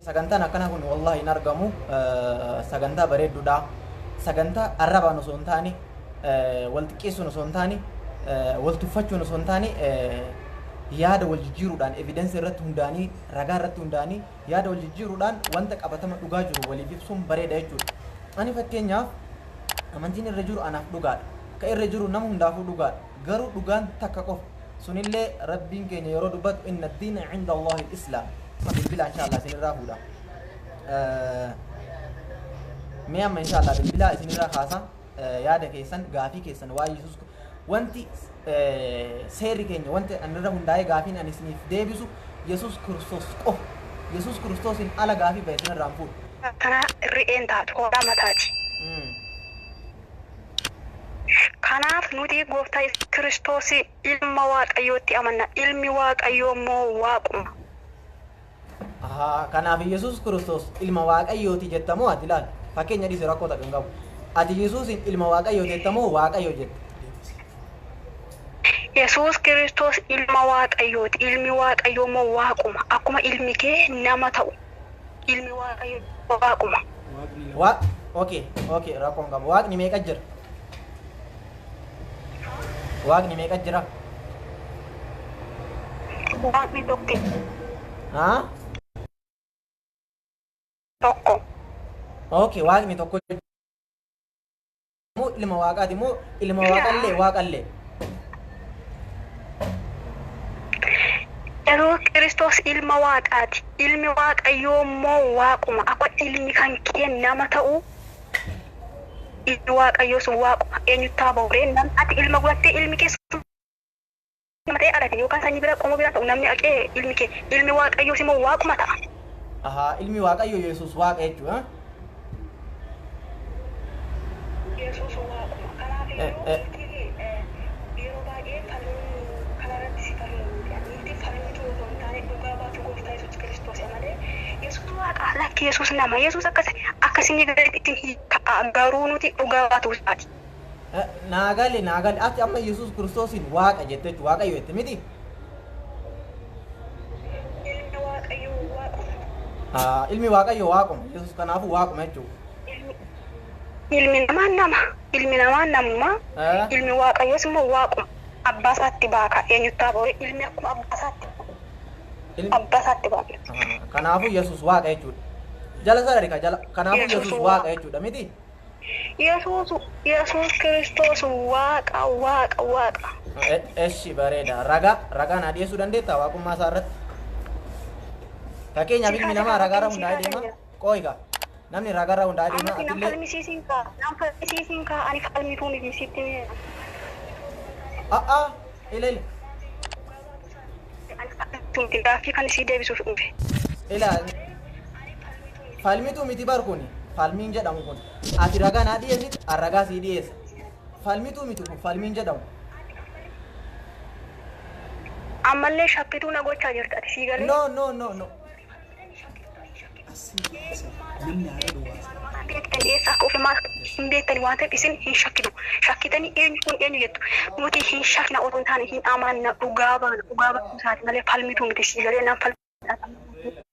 sagantaan akkana kun wallahi hin argamu sagantaa bareedduudha sagantaa arrabaan osoo hin taane wal xiqqeessuun osoo hin taane wal tuffachuun osoo hin taane yaada wal jijjiiruudhaan evidence irratti hundaanii ragaa irratti hundaanii yaada wal jijjiiruudhaan wanta qabatama dhugaa jiru waliif ibsuun bareeda jechuudha. Ani fakkeenyaaf amantiin irra jiru anaaf dhugaadha. Ka irra jiru nama hundaafuu dhugaadha. Garuu dhugaan takka qofa. Sunillee rabbiin keenya yeroo dubbatu inna ad-diina 'inda Allahi al-Islaam. Bilbilaa inshallah isinirraa fuudha. Mee amma inshallah bilbilaa isinirraa kaasa yaada keessan gaafii keessan waa Yesuus wanti seerri keenya wanti anirra hundaa'ee gaafiin ani isiniif deebisu Yesuus Kiristoos qofa. Yesuus Kiristoosin ala gaafii bahe isinirraan fuudha. Kana ri'een taatu hodhaa mataati. Kanaaf nuti gooftaa Kiristoos ilma Waaqayyootti amanna. Ilmi Waaqayyoo immoo Waaquma. Kanaaf Yesuus Kiristoos ilma Waaqayyooti jettamoo ati ilaali. Fakkeenya dhiisee rakkoota kan qabu. Ati Yesuusin ilma Waaqayyoo jettamoo Waaqayyoo jetta? Yesuus Kiristoos ilma Waaqayyooti. Ilmi Waaqayyoo immoo Waaquma. Akkuma ilmi kee nama ta'u. Ilmi Waaqayyoo Waaquma. Okay, rakkoon qabu. Waaqni meeqa jira? Waaqni meeqa jira? Waaqni tokko. Tokko. Okay, Waaqni tokko. Moo ilma Waaqaati moo ilma Waaqallee? Yesuus Kiristoos ilma Waaqaati. Ilmi Waaqayyoo immoo Waaquma. Akka ilmi kan kee nama ta'u ilmi Waaqayyoo sun Waaquma. Eenyutti haa bahureen namni ati ilma godhattee ilmi kee nama ta'e alati yookaan sanyii bira qomoo bira ta'u namni aqee ilmi kee ilmi Waaqayyoos immoo Waaquma ta'a. Ilmi Waaqayyoo Yesuus Waaqa jechuudha. Yesuus Waaquma. Kanaaf yeroo baay'ee kanarratti si Laki Yesuus nama Yesuus akkasini gadi garuu nuti dhugaa baatu isaati. Naagalee ati amma Yesuus Kiristoosin Waaqa jettee Waaqayyo jette miti? Ilmi Waaqayyo Waaquma. Yesuus kanaafuu Waaquma jechuudha. Ilmi namaa namummaa ilmi Waaqayyoos immoo Waaquma. Abbaa isaatti baaka eenyutti haa bahore ilmi akkuma abbaa isaatti baaka. Kanaafuu Yesuus Waaqa jechuudha. Jala sadarika jala kanaafuu Yesuus Waaqa jechuudha miti? Yesuus Kiristoos Waaqa. Eshi bareeda. Ragaa naa dhiyeessuu dandeettaa waaqummaa isaa irratti? Fakkeenyaaf ilmi namaa ragaarra hundaa'ee deema. Qooyika. Namni ragaarra hundaa'ee deema. Nam falmisiisiin kaa ani falmituun ibsitti. Ilele. Ani gaaffii kan isii deebisuuf dhufe. Falmitu miti barkuni. Falmiin jedhamu kun. Ati ragaa naa dhiyeessit ragaa sii dhiyeessa. Falmitu miti kun falmiin jedhamu. Ammallee shakkituu na gochaa jirta ati sii galee. No. Hin beektani waan ta'eef isin hin shakkitu. Shakkitanii eenyu kun eenyu jettu. Nuti hin shakkina otoo hin taane hin amanna dhugaa baatu isaati malee falmituu miti sii galee naan falmituu.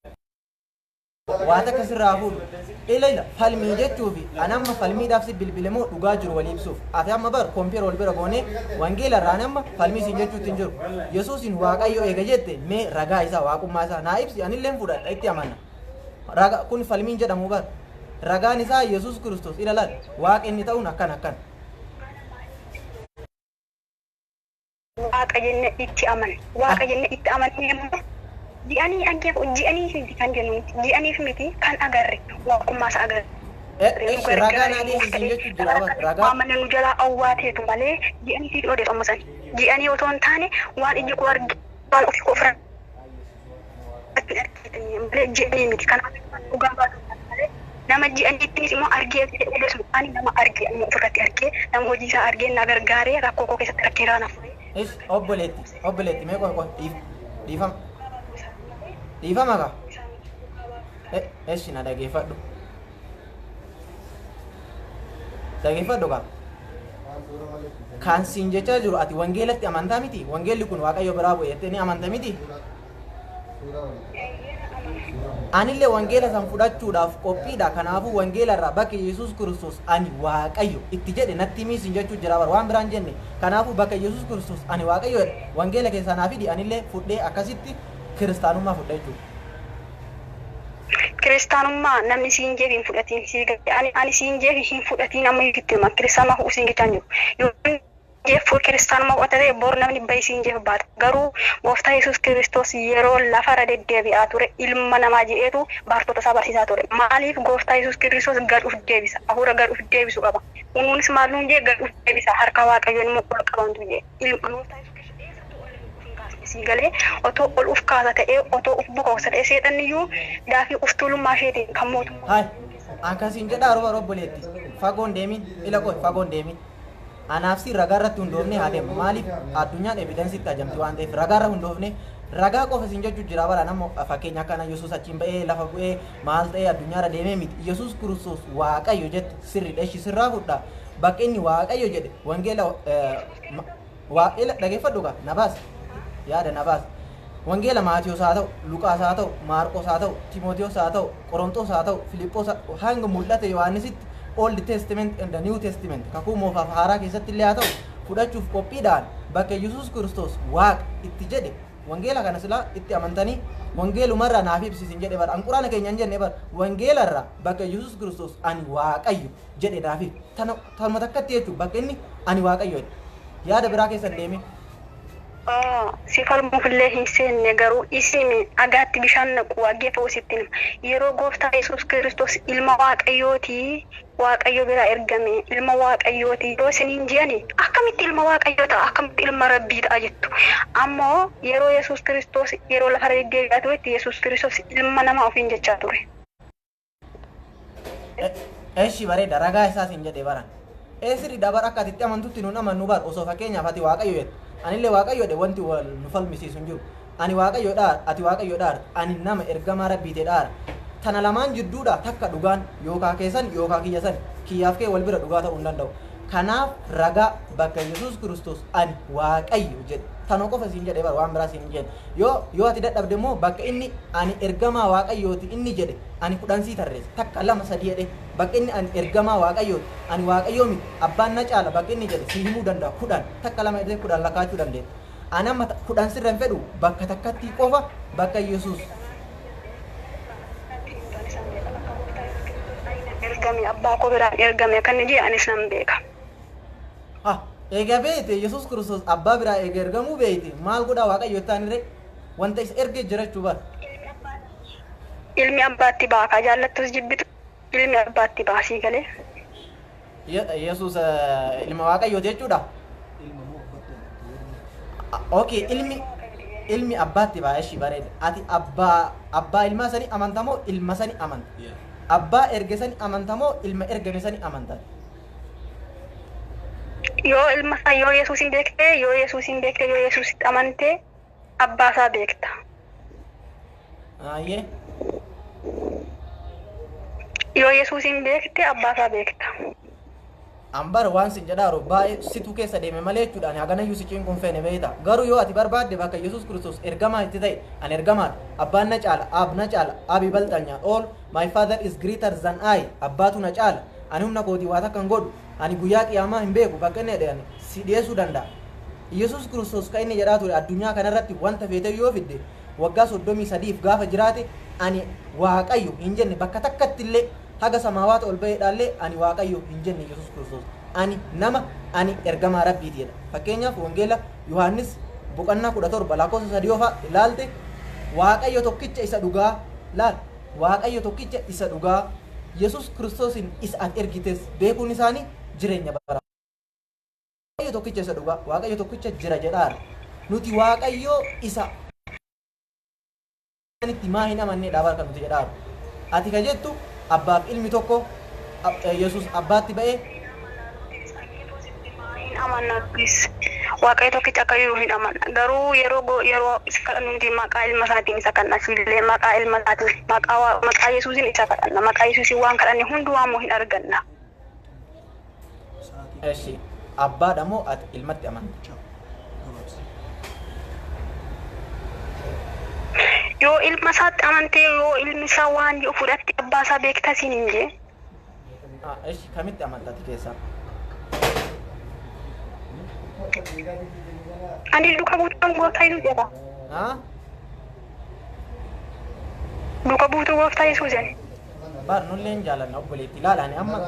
Waan akka sirraa fuudhu. Ilaila falmii jechuufi anamma falmiidhaaf si bilbilamoo dhugaa jiru walii ibsuuf. Ati amma bar kompiira wal bira goonee wangeela irraan amma falmii siin jechuutti hin jiru. Yesuusin Waaqayyo eega jette mee ragaa isaa waaqummaa isaa naa ibsi anilleen fudhadha itti amanna. Ragaa kun falmiin jedhamu bar. Ragaan isaa Yesuus Kiristoos ilaala Waaqa inni ta'uun akkan. Waaqa jenne itti amanne ji'anii kan jennu ji'aniif miti kan agarre waaqummaa isaa agarre. Ragaa naa dhiyeessin jechuun jira bar ragaa. Amanne nu jalaa awwaateetu malee ji'anii fi odeessu amma san ji'anii otoo hin taane waan iji koo arge waan ofii koo ofirra ji'anii miti kan dhugaa baatu malee nama ji'aniittinis immoo argee odeessu ani nama argee ofirratti argee nama hojii isaa argee na gargaaree rakkoo koo keessatti rakkee raana fure. Obboleetti mee qofa dhiifama. Dhiifama kaa? Eshi na dhageeffadhu. Dhageeffadhu kaa? Kan siin jechaa jiru ati wangeelatti amantaa miti? Wangeelli kun Waaqayyo biraa bu'e jettee ni amanta miti? anillee wangeela san fudhachuudhaaf qophiidha. Kanaafuu wangeela irraa bakka Yesuus Kiristoos ani Waaqayyo itti jedhe natti himiisin jechuu jira bara waan biraan jenne. Kanaafuu bakka Yesuus Kiristoos ani Waaqayyo wangeela keessaa naa fidi anillee fudhee akkasitti kiristaanummaa fudhee jechuudha. Kiristaanummaa namni siin jeefi hin fudhatiin sii galee ani siin jeefi hin fudhatiin amma itti hima kiristaanummaa usiin gichaan jiru. Yoo jeefuu kiristaanummaa qotatee bor namni bayi siin jeef baata. Garuu gooftaa Yesuus Kiristoos yeroo lafarra deddeebi'aa ture ilma namaa jedheetu baartota isaa barsiisaa ture. Maaliif gooftaa Yesuus Kiristoos gad uf deebisa? Hafuura gad uf deebisu qaba. Kunuunis maalluun jee gad uf deebisa harka Waaqayyoon immoo ol qabantu jee. Gooftaa Yesuus Kiristoos galee otoo ol uf kaasa ta'ee otoo uf bukoosa ta'ee seexanniyyuu daafii uf tuulummaa isheetiin kan mootummaa. Hai akkasiin jedhaa roba robboleetti fagoon deemin ila qoy fagoon deemin. Anaaf si ragaa irratti hundoofne haa deemu. Maaliif addunyaan evidensiitti ajamti waan ta'eef ragaa irra hundoofne ragaa qofa siin jechuu jira bara nama fakkeenya akkana Yesuus achiin ba'ee lafa bu'ee maal ta'ee addunyaarra deemee miti. Yesuus Kiristoos Waaqayyo jette sirriidha ishii sirraa fudhaa bakka inni Waaqayyo jedhe wangeela dhageeffadhu kaa nabaas yaada nabaas wangeela Maatiyos haa ta'u Luqaas haa ta'u Maarqos haa ta'u Timooteos haa ta'u Qorontos haa ta'u Filiphos hanga mul'ate Yohaannisitti Old Testament and the New Testament kakuu moofaaf haaraa keessatti illee haa ta'u fudhachuuf qophiidhaan bakka Yesuus Kiristoos Waaqa itti jedhe wangeela kana silaa itti amantanii wangeelumarraa naaf ibsisin jedhe bara quraana keenya hin jenne bara wangeelarraa bakka Yesuus Kiristoos ani Waaqayyo jedhe naaf tanuma takkatti jechuudha bakka inni ani Waaqayyo yaada biraa keessan deeme. Si falmuufillee hin seenne garuu isin agaatti bishaan naqu waggeeffa usittiin yeroo gooftaa Yesuus Kiristoos ilma Waaqayyooti Waaqayyo biraa ergame ilma Waaqayyooti yeroo isiniin jedhani akkamitti ilma Waaqayyoo ta'a akkamitti ilma Rabbii ta'a jettu ammoo yeroo Yesuus Kiristoos yeroo lafa deddeebi'aa turetti Yesuus Kiristoos ilma namaa ofiin jechaa ture. Eeshi bareeda ragaa isaas hin jedhe baran eesiri dabar akka atitti amantutti nuun amannu bar osoo fakkeenyaaf ati Waaqayyo jedhe anillee Waaqayyoodha wanti wal nu falmisiisu hin jiru. Ani Waaqayyoodha ati Waaqayyoodha ani nama ergamaa Rabbiiteedha. Tana lamaan jidduudha takka dhugaan yookaan keessan yookaan kiyyasan kiyyaaf kee wal bira dhugaa ta'uu hin danda'u. Kanaaf ragaa bakka Yesuus Kiristoos ani Waaqayyo jedhe tanoo qofa siin jedhe bara waan biraa siin jedhe yoo ati dadhabde immoo bakka inni ani ergamaa Waaqayyooti inni jedhe ani kudhansii tarreessa takka lama sadii jedhe bakka inni ani ergamaa Waaqayyooti ani Waaqayyoo miti abbaan na caala bakka inni jedhe si himuu danda'a kudhan takka lama jedhee kudhan lakkaachuu dandeenya. Ani amma kudhan sirra hin fedhu bakka takkatti qofa bakka Yesuus. Ergame abbaa koo biraan ergame kan jedhe anis nan beeka. Egaa beekte Yesuus Kiristoos abbaa biraa eega ergamuu beekte maal godhaa Waaqayyo taanirre wanta isa ergee jirachuu bara. Ilmi abbaatti baakaa jaallattus jibbitu ilmi abbaatti baasii galee. Yesuus ilma Waaqayyo jechuudha. Okay ilmi abbaatti baay'ee bareeda. Ati abbaa ilma sanii amantamoo ilma sanii amanta? Abbaa erge sanii amantamoo ilma ergame sanii amanta? Yoo ilma isaa yoo Yesuusin beekte yoo Yesuusitti amante abbaa isaa beekta. Ayyee. Yoo Yesuusin beekte abbaa isaa beekta. Ambar waan sin jedhaaru baay'ee situ keessa deeme malee jechuudhaan haganayyuu si ciin kun feene beekta. Garuu yoo ati barbaadde bakka Yesuus Kiristoos ergamaa itti ta'e ani ergamaadha. Abbaan na caala, aab na caala, aabii balxanya. All my father is greater than I. Abbaatu na caala. Ani humna kootii waa takka hin godhu. Ani guyyaa qiyaamaa hin beeku bakka inni jedhan si dhiyeessuu danda'a. Yesuus Kiristoos kan inni jedhaa ture addunyaa kanarratti wanta feete yoo fidde waggaa 33 gaafa jiraate ani Waaqayyo hin jenne bakka takkatti illee haga samaawaata ol ba'eedhaallee ani Waaqayyo hin jenne Yesuus Kiristoos. Ani nama ani ergamaa Rabbiitiidha. Fakkeenyaaf wangeela Yohaannis boqonnaa 17 lakkoofsa 3 fa'aa ilaalte Waaqayyo tokkicha isa dhugaa laal Waaqayyo tokkicha isa dhugaa Yesuus Kiristoosin isa ati ergites beekuun isaanii jireenya bara. Waaqayyo tokkicha isa dhugaa Waaqayyo tokkicha jira jedhaara. Nuti Waaqayyo isa itti maa hin amannee dhaabaa kan nuti jedhaaru. Ati ka jettu abbaaf ilmi tokko Yesuus abbaatti ba'ee amannattis Waaqayyo tokkicha akka jiru hin amanna. Garuu yeroo nuti maqaa ilma isaatiin isa kadhanna illee maqaa ilma isaatiin maqaa Yesuusin isa kadhanna maqaa Yesuusin waan kadhanne hundumaa hin arganna. Eshi abbaadha moo ati ilmatti amanta? Yoo ilma isaatti amantee yoo ilmi isaa waan jiru fudhatte abbaa isaa beektaa siin hin jee. Eshi kamitti amantati keessa? Ani duka buutuun gooftaa Yesuus jedha. Duka buutuu gooftaa Yesuus jedhe. Bar nulleen jaalanna obboleetti ilaalaan amma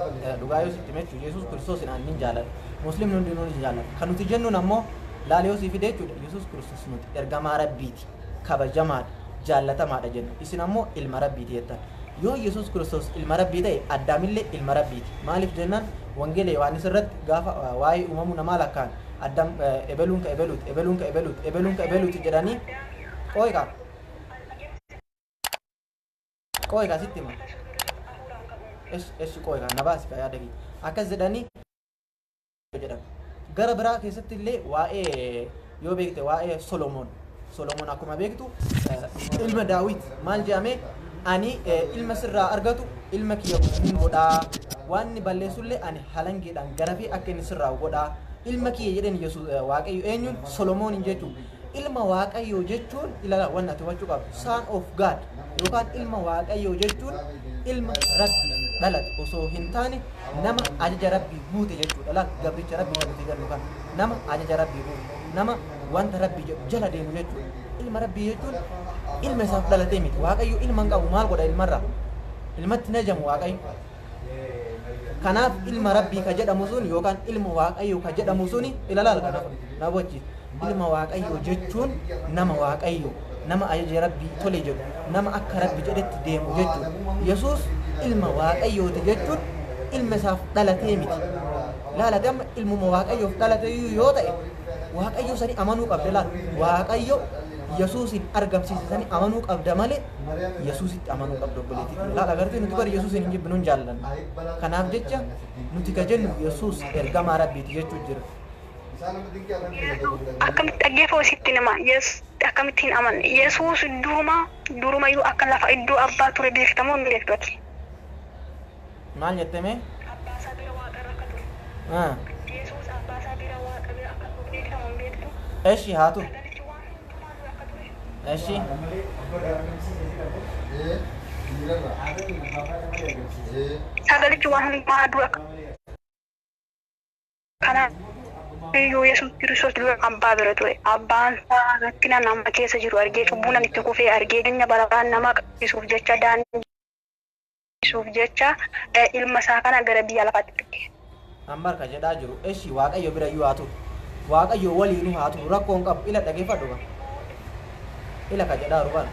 dhugaa yoo sitti mechuu Yesuus Kiristoos hin jaalanna. Musliimni hundi nuti jaalanna. Kan nuti jennuun ammoo laalee yoo siifide jechuudha Yesuus Kiristoos nuti ergamaa Rabbiiti. Kabajamaadha, jaallatamaadha jenna. Isin ammoo ilma Rabbiiti jettan. Yoo Yesuus Kiristoos ilma Rabbii ta'e Addaamillee ilma Rabbiiti. Maaliif jennaan wangeela Yohaannis irratti gaafa waa'ee uumamuu namaa lakkaan Addaam ebeluun ka ebeluuti, ebeluun ka ebeluuti, ebeluun ka ebeluuti jedhanii qooyqa sitti hima. Eshi qooyqa na baasi ka yaada kee akkas jedhanii jedhama. Gara biraa keessatti illee waa'ee yoo beekte waa'ee Solomoon akkuma beektu ilma Daawit maal jedhame ani ilma sirraa argatu ilma kiyya hin godhaa waan inni balleessullee ani halangeedhaan garafee akka inni sirraa godhaa ilma kiyya jedheen Yesuus Waaqayyo eenyuun Solomoonin jechuun ilma Waaqayyo jechuun ilala waan ati hubachuu qabdu son of God yookaan ilma Waaqayyo jechuun ilma Rabbii dhalate osoo hin taane nama ajaja Rabbii guute jechuudha. Laal gabricha Rabbii kan nuti gannu kan nama ajaja Rabbii guute nama wanta Rabbii jedhu jala deemu jechuudha. Ilma Rabbii jechuun ilma isaaf dhalatee miti. Waaqayyo ilma hin qabu maal godha ilmarraa? Ilmatti najamu Waaqayyo. Kanaaf ilma Rabbii ka jedhamu sun yookaan ilma Waaqayyo ka jedhamu suni ilalaal kana na bochi. Ilma Waaqayyo jechuun nama Waaqayyo nama ajaja Rabbii tole jedhu nama akka Rabbi jedhetti deemu jechuudha. Yesuus ilma Waaqayyooti jechuun ilma isaaf dhalatee miti. Laalate amma ilmuma Waaqayyoof dhalatee yoo ta'e Waaqayyo sani amanuu qabda laal. Waaqayyo Yesuusin argamsiise sani amanuu qabda malee Yesuusitti amanuu qabda obboleettii. Laal agartee nuti bari Yesuusin hin jibbinu hin jaallanna. Kanaaf jecha nuti ka jennu Yesuus ergamaa Rabbiiti jechuu jira. Akkamitti dhaggeeffoo sitti nama akkamittiin amanne Yesuus duruma iyyuu akka lafa iddoo abbaa ture beektamoo hin beektoti. Maal jettame? Abbaa isaa bira waaqarra akka ture. Yesuus abbaa isaa bira waaqa bira akka ture beektamoo hin beektu. Eshi haa turu. Eshi. Sagalichi waan hundumaa dura kana iyyuu Yesuus Kiristoos dura abbaa bira ture. Abbaan isaa rakkina nama keessa jiru argee cubbuu namitti kufee argee jireenya barabaan nama qaqqisuuf jecha daandisuuf jecha ilma isaa kana gara biyya lafaatti fide. Ambar ka jedhaa jiru eshi Waaqayyo bira iyyuu haa turu. Waaqayyo waliinuu haa turu rakkoon qabu ila dhageeffadhu ba. Ila ka jedhaa ruban.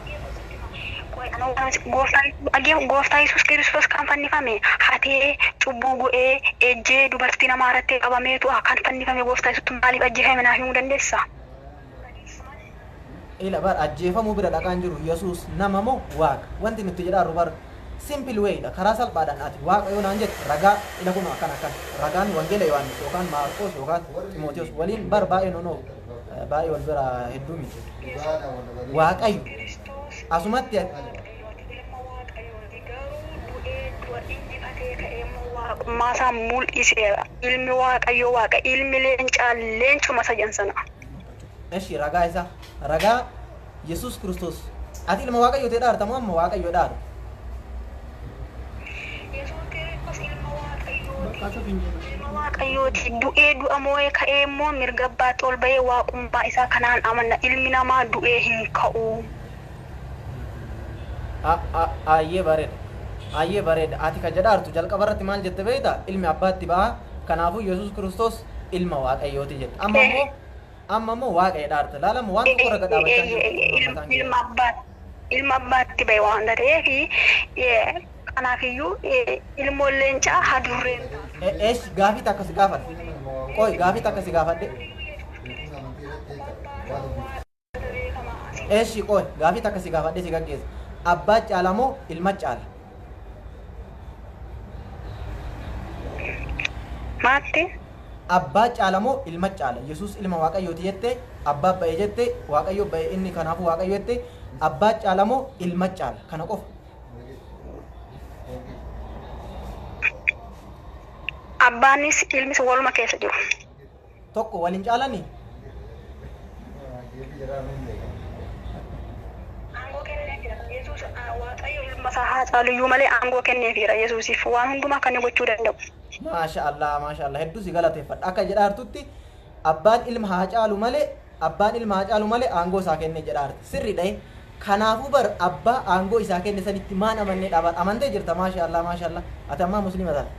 Gooftaa Yesuus Kiristoos kan fannifame hatee cubbuu go'ee ejjee dubartii namaa irratti qabameetu kan fannifame gooftaa Yesuus maaliif ajjeefame naaf himuu dandeessa? Ila bar ajjeefamuu bira dhaqaan jiru Yesuus nama moo Waaqa? Wanti nuti jedhaa rubar simple way dha karaa salphaadhaan ati Waaqa yoo naan jette ragaa ila kun akkana ragaan wangeela Yohaannis yookaan Maarqos yookaan Timootewos waliin bar baay'ee nonoo baay'ee wal bira hedduu miti. Waaqayyo asumatti maasaa mul'iseera ilmi Waaqayyo Waaqa ilmi leencuma sajansana. Eshi ragaa isa ragaa Yesuus Kiristoos ati ilma Waaqayyo ta'e dhaartamoo amma Waaqayyo dhaara? Ilma Waaqayyooti du'ee du'a moo'ee ka'ee immoo mirga abbaatti ol bahee waaqummaa isaa kanaan amanna ilmi namaa du'ee hin ka'u. Ayyee bareeda ati ka jedhaartu jalqaba irratti maal jette beekta ilmi abbaatti ba'a kanaafuu Yesuus Kiristoos ilma Waaqayyooti jette amma immoo Waaqayyo dhaarta laalamu waan tokko raga dhaabachaa ilma abbaatti bahe waan ta'eef kanaafiyyuu ilmoon leencaa hadurreen eesh gaafii takka si gaafadhe qoy gaafii takka si gaafadhe eesh qoy gaafii takka si gaafadhe si gaggeessa abbaa caala moo ilma caala? Maatti? Abbaa caala moo ilma caala? Yesuus ilma Waaqayyooti jette abbaa ba'e jette Waaqayyo ba'e inni kanaafuu Waaqayyo jette abbaa caala moo ilma caala? Kana qofa. Abbaanis ilmis waluma keessa jiru. Tokko waliin caalanii? waaqayyo ilma isaa haa caaluyyuu malee aangoo kenneefiira Yesuusiif waan hundumaa kan gochuu danda'u. Maashaallah hedduu si galateeffadha. Akka jedhaartutti abbaan ilma haa caalu malee aangoo isaa kenne jedhaarti. Sirriidha. Kanaafuu bar abbaa aangoo isaa kenne sanitti maan amannee dhaaban amantee jirta. Maashaallah. Ati ammaa musliima taate.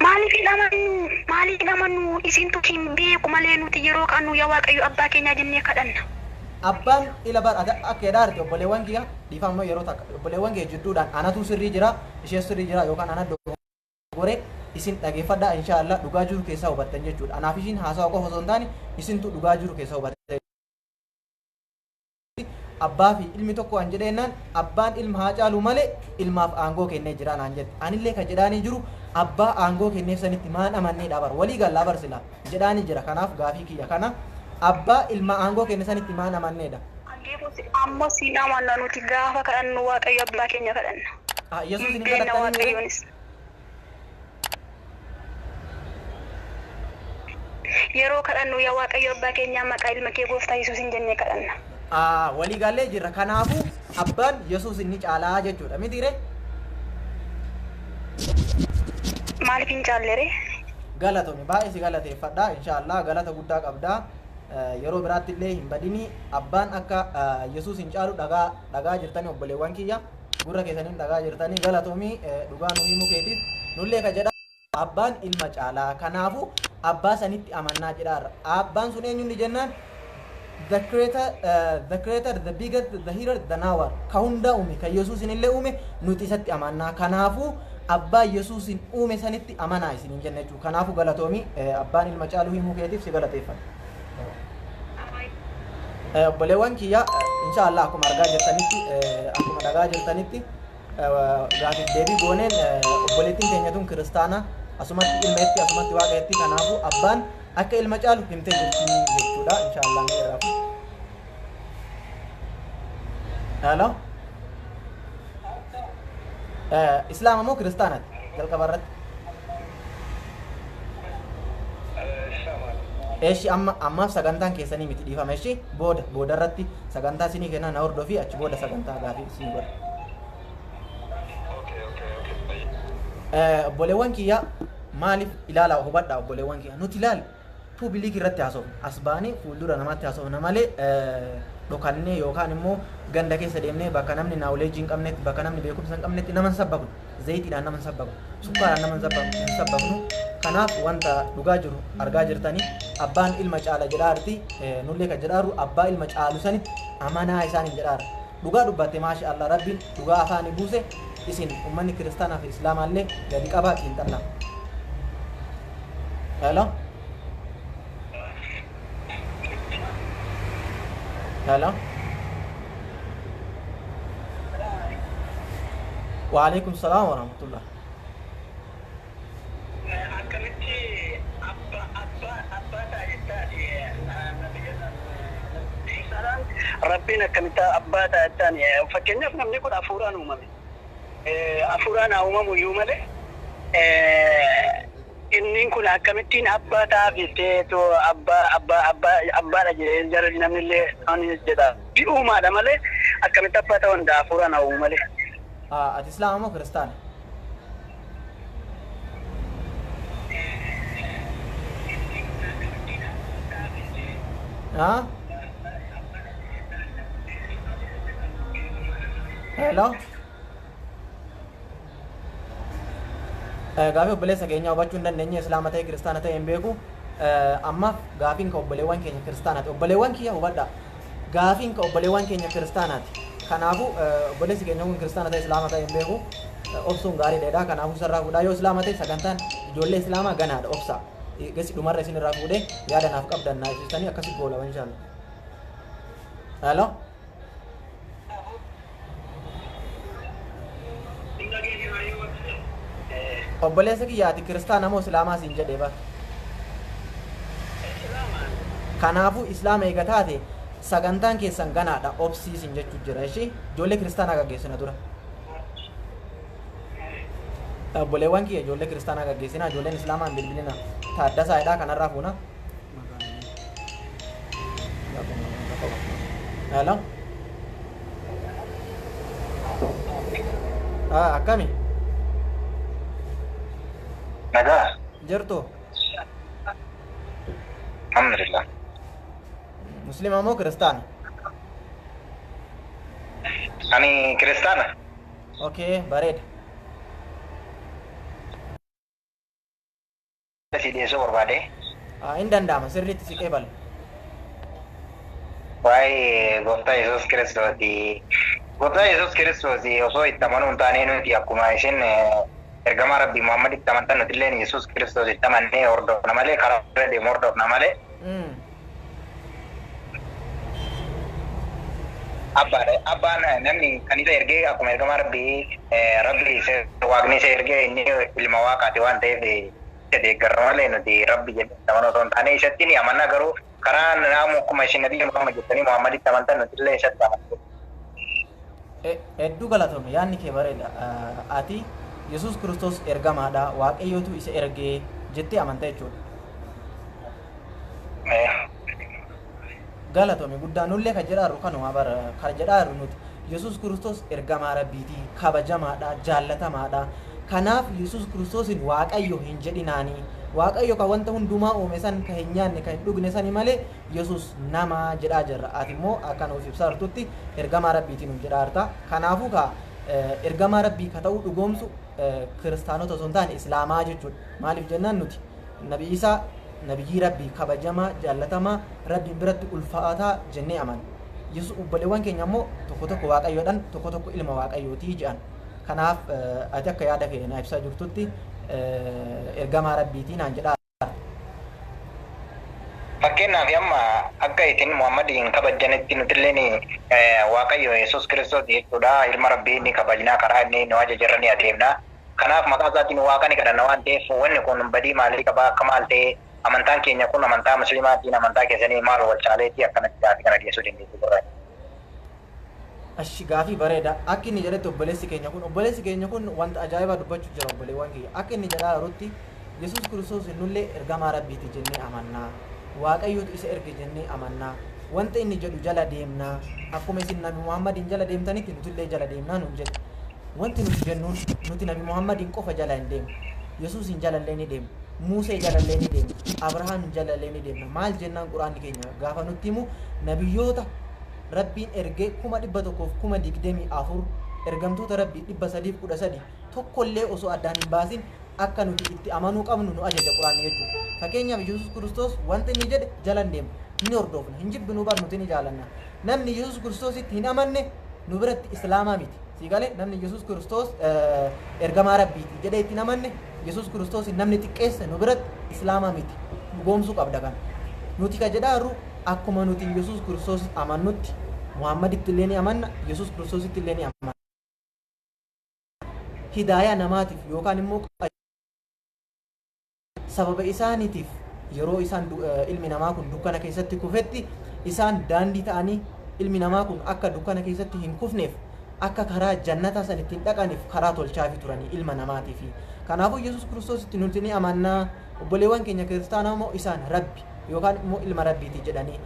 Maaliif hidhamannu isintu hin beeku malee nuti yeroo qaannu yaa waaqayyo abbaa keenya jennee kadhanna. Abbaan ila bar akka jedhaarti obboleewwan kiyya dhiifammoo yeroo takka obboleewwan kiyya jidduudhaan anatu sirrii jira ishee sirrii jira yookaan ana gore isin dhageeffadhaa inshaallah dhugaa jiru keessaa hubattan jechuudha. Anaaf ishiin haasawa qofa osoo hin taane isintu dhugaa jiru keessaa hubattan. Abbaa fi ilmi tokko an jedheenaan abbaan ilma haa caalu malee ilmaaf aangoo kennee jira naan jedhe. Anillee kan jedhaanii jiru abbaa aangoo kenneef sanitti maan amannee dhaabar walii gallaa barsila jedhaanii jira. Kanaaf gaafii kiyya kana abbaa ilma aangoo kenne sanitti maan amanneedha. Amma siin amanna nuti gaafa kadhannu waaqayyo abbaa keenya kadhanna. Yesuus ni kadhattanii yeroo kadhannu yaa waaqayyo abbaa keenya maqaa ilma kee gooftaa Yesuus hin jennee kadhanna. Walii gallee jirra. Kanaafuu abbaan Yesuus inni caalaa jechuudha mitiire. Maaliif hin caalleere? Galatoomii baay'ee si galateeffadha. Inshaallah galata guddaa qabda. Yeroo biraatti illee hin badini. Abbaan akka Yesuus hin caalu dhagaa jirtanii obboleewwan kiyya gurra keessaniin dhagaa jirtanii galatoomii dhugaa nu himuu keetiif nullee ka jedha abbaan ilma caalaa. Kanaafuu abbaa sanitti amannaa jedhaarra. Abbaan sun eenyuun jennaan the creator, the biggest, the hero, the knower. Ka hunda uume kan Yesuusin illee uume nuti isatti amannaa. Kanaafuu abbaa Yesuusin uume sanitti amanaa isiniin jenna jechuudha. Kanaafuu galatoomii abbaan ilma caaluu himuu keetiif si galateeffadha. Obboleewwan kiyya inshaallah akkuma argaa jirtanitti akkuma dhagaa jirtanitti gaafiif deebii gooneen obboleettiin keenya tun kiristaana asumatti ilmeetti asumatti waaqeetti. Kanaafuu abbaan akka ilma caalu himtee jirti jechuudha. Inshaallah ni irraa. Hello. Islaama moo kiristaanaati jalqaba irratti? Eeshi ammaaf sagantaan keessanii miti dhiifama. Eeshi booda irratti sagantaa isinii kennan hordofii achi booda sagantaa gaafii isinii godha. Obboleewwan kiyya maaliif ilaalaa hubadhaa obboleewwan kiyya nuti ilaali puubiliik irratti haasofna as baanee fuuldura namatti haasofna malee dhokannee yookaan immoo ganda keessa deemnee bakka namni naawuleejii hin qabnetti bakka namni beekumsa hin qabnetti nama hin sabbabnu zayitiidhaan nama hin sabbabnu sukkaaraan nama hin sabbabnu. Kanaaf wanta dhugaa jiru argaa jirtanii abbaan ilma caala jedhaarti nullee kan jedhaaru abbaa ilma caalu sanitti amanaa isaaniin jedhaara. Dhugaa dubbatte maashaallah rabbiin dhugaa afaanii buuse isin ummanni kiristaanaa fi islaamaallee gadi qabaa xiinxallaa. Hello. Hello. Waalaikum salam warahmatullah. Rabbiin akkamitti abbaa ta'an fakkeenyaaf namni kun hafuuraan uumame. Hafuuraan haa uumamu iyyuu malee inni kun akkamittiin abbaa ta'aa fiiteetoo abbaadha jedhee jarri namnillee jedha. Uumaadha malee akkamitti abbaa ta'uu danda'a hafuuraan haa uumu malee. Ati islaama moo kiristaana? Hello. Gaafii obboleessa keenya hubachuu hin dandeenye islaama ta'e kiristaana ta'e hin beeku. Ammaaf gaafiin ka obboleewwan keenya kiristaanaati. Obboleewwan kiyya hubadhaa. Gaafiin ka obboleewwan keenya kiristaanaati. Kanaafuu obboleessi keenya kun kiristaana ta'e islaama ta'e hin beeku. Obsuun gaariidha. Kanaafuu sarraa fuudhaa yoo islaama ta'e sagantaan ijoollee islaamaa ganaadha obsaa. Gasi dhumarra isin irraa fuudhee yaada naaf qabdan naa ibsitanii akkasitti goolaman inshallah. Hello. Obboleessa kiyyaati kiristaana moo islaamaa siin jedhee bara. Kanaafuu islaama eega taate sagantaan keessan ganaadha obsiisin jechuu jira ishee ijoollee kiristaanaa gaggeessina dura. Obboleewwan kiyya ijoollee kiristaanaa gaggeessina ijoolleen islaamaa hin bilbilina taaddasaadha kanarraa fuuna. Hello. Akkami Nagaa. jirtu? Alhamdulillah. Muslima moo kiristaana? Ani kiristaana. Okay, bareeda. Si dhiyeessuu barbaade. Hin danda'ama sirriitti si qeebale. Waa'ee gooftaa Yesuus Kiristooti. Gooftaa Yesuus Kiristooti osoo itti amanuu hin taane nuti akkuma isin ergamaa Rabbii Muhammad itti amantan nuti illee Yesuus Kiristoos itti amannee hordofna malee karaa irra deemu hordofna malee. Abbaan namni kan isa ergee akkuma ergamaa Rabbii Waaqni isa ergee inni ilma Waaqaati waan ta'eef isa deeggarra malee nuti Rabbi jedhee amanuu osoo hin taane isatti ni amanna garuu karaa naamu akkuma isin Nabii Muhammad jettanii Muhammad itti amantan nuti illee isatti amanna. Hedduu galatoomi yaadni kee bareeda. Ati Yesuus Kiristoos ergamaadha Waaqayyootu isa ergee jettee amanta jechuudha. Galatoomi guddaa nullee kan jedhaaru kanuma bara kan jedhaaru nuti Yesuus Kiristoos ergamaa Rabbiiti kabajamaadha jaallatamaadha. Kanaaf Yesuus Kiristoosin Waaqayyo hin jedhinaanii Waaqayyo kan wanta hundumaa uume san kan hin nyaanne kan hin dhugne sani malee Yesuus nama jedhaa jirra. Ati immoo akka nuuf ibsartutti ergamaa Rabbiitiin nuuf jedhaarta. Kanaafuu ka ergamaa Rabbii ka ta'uu dhugoomsu kiristaanota osoo hin taane Islaamaa jechuudha. Maaliif jennaan nuti Nabi Isaa Nabiyyii Rabbii kabajamaa jaallatamaa Rabbiin biratti ulfaataa jennee amanna. Yesuus obboleewwan keenya immoo tokko tokko Waaqayyoodhaan tokko tokko ilma Waaqayyootii jedhan. Kanaaf ati akka yaada kee na ibsaa jirtutti ergamaa Rabbiitiin naan jedhaa. Fakkeenyaaf amma akka isin Muhammadiin kabajanitti nuti illee Waaqayyo Yesuus Kiristoos jechuudha ilma Rabbii inni kabajnaa karaa inni nu ajajarra ni adeemna. Kanaaf maqaa isaatiin Waaqa ni kadhanna waan ta'eef wanni kun badii maalii qabaa akka maal ta'e amantaan keenya kun amantaa muslimaatiin amantaa keessanii maal wal caaleetti akkanatti gaaffii kana dhiyeessuu dandeessu gurraacha. Ashi gaafii bareeda akka inni jedhetti obboleessi keenya kun wanta ajaa'ibaa dubbachuu jira obboleewwan kiyya akka inni jedhaa jirutti Yesuus Kiristoos nullee ergamaa Rabbiiti jennee amannaa Waaqayyootu isa erge jennee amannaa wanta inni jedhu jala deemnaa akkuma isin Nabi Muhammadiin jala deemtanitti nutullee jala deemnaa nun jedhe wanti nuti jennuun nuti Nabi Muhammadiin qofa jala hin deemnu Yesuusin jalallee ni deemnu Musee jalallee ni deemnu Abrahaam jalallee ni deemna maal jennaan Quraanni keenya gaafa nutti himu nabiyyoota Rabbiin ergee 124 ergamtoota Rabbii 313 tokkollee osoo addaan hin baasin akka nuti itti amanuu qabnu nu ajaja Quraanni jechuudha. Fakkeenyaaf Yesuus Kiristoos wanta inni jedhe jala hin deemnu ni hordofna hin jibbinu bar nuti ni jaalanna. Namni Yesuus Kiristoositti hin amanne nu biratti Islaamaa miti. Sigalee namni Yesuus Kiristoos ergamaa Rabbiiti jedhee itti hin amanne Yesuus Kiristoos namni xiqqeesse nu biratti Islaamaa miti. Goomsuu qabda kana. Nuti ka jedhaaru akkuma nuti Yesuus Kiristoos amannutti Muhammaditti illee ni amanna Yesuus Kiristoositti illee ni amanna. Hidaayaa namaatiif yookaan immoo sababa isaaniitiif yeroo isaan ilmi namaa kun dukkana keessatti kufetti isaan daandii ta'anii ilmi namaa kun akka dukkana keessatti hin kufneef akka karaa jannataa san ittiin dhaqaniif karaa tolchaafi turanii ilma namaatiif. Kanaafuu Yesuus Kiristoositti nuti ni amannaa obboleewwan keenya kiristaanaa immoo isaan Rabbi yookaan immoo ilma Rabbiiti jedhanii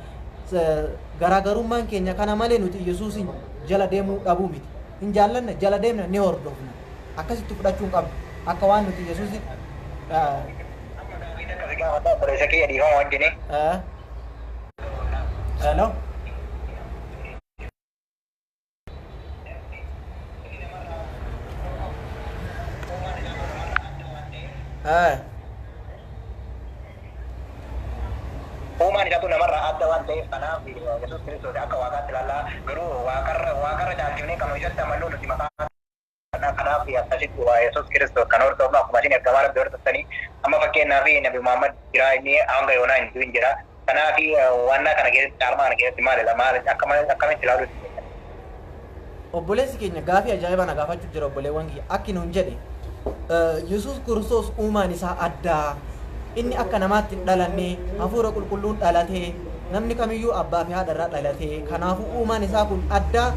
garaagarummaan keenya kana malee nuti Yesuusin jala deemuu dhabuu miti. Hin jaallanna jala deemna ni hordofna. Akkasitti fudhachuu qabna. Akka waan nuti Yesuusin hello Uumaan isaatu namarraa adda waan ta'eef kanaaf Yesuus Kiristoos akka waaqaatti ilaallaa garuu waaqarra caalchifnee kan isatti amannu nuti maqaa kanaaf akkasitti Yesuus Kiristoos kan hordofnu akkuma isin ergamaa Rabbii hordoftanii amma fakkeenyaaf Nabi Muhammad jira inni hanga yoonaa hin jira kanaaf waan kana keessatti caalmaa kana keessatti maal akkamitti ilaaluu obboleessi keenya gaafii ajaa'ibaa na gaafachuu jira obboleewwan kiyya akki nuun jedhe Yesuus Kiristoos uumaan isaa addaa inni akka namaatti hin dhalanne hafuura qulqulluun dhalatee namni kamiyyuu abbaa fi haadha irraa dhalatee kanaafuu uumaan isaa kun addaa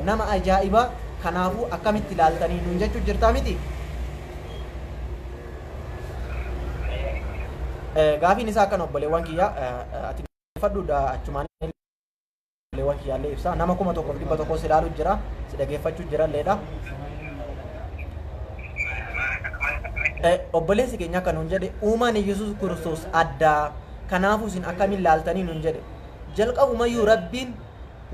nama ajaa'ibaa kanaafuu akkamitti ilaaltanii nuun jechuu jirtaa miti. Gaafiin isaa akkan obboleewwan kiyya ati fadhuudha achumaan obboleewwan kiyyaallee ibsa nama 1,100 si ilaaluu jira si dhageeffachuu jira illeedha. obboleessi keenya kan nun jedhe uumaan Yesuus Kiristoos addaa kanaafuu isin akkamiin laaltanii nun jedhe jalqabumayyuu rabbiin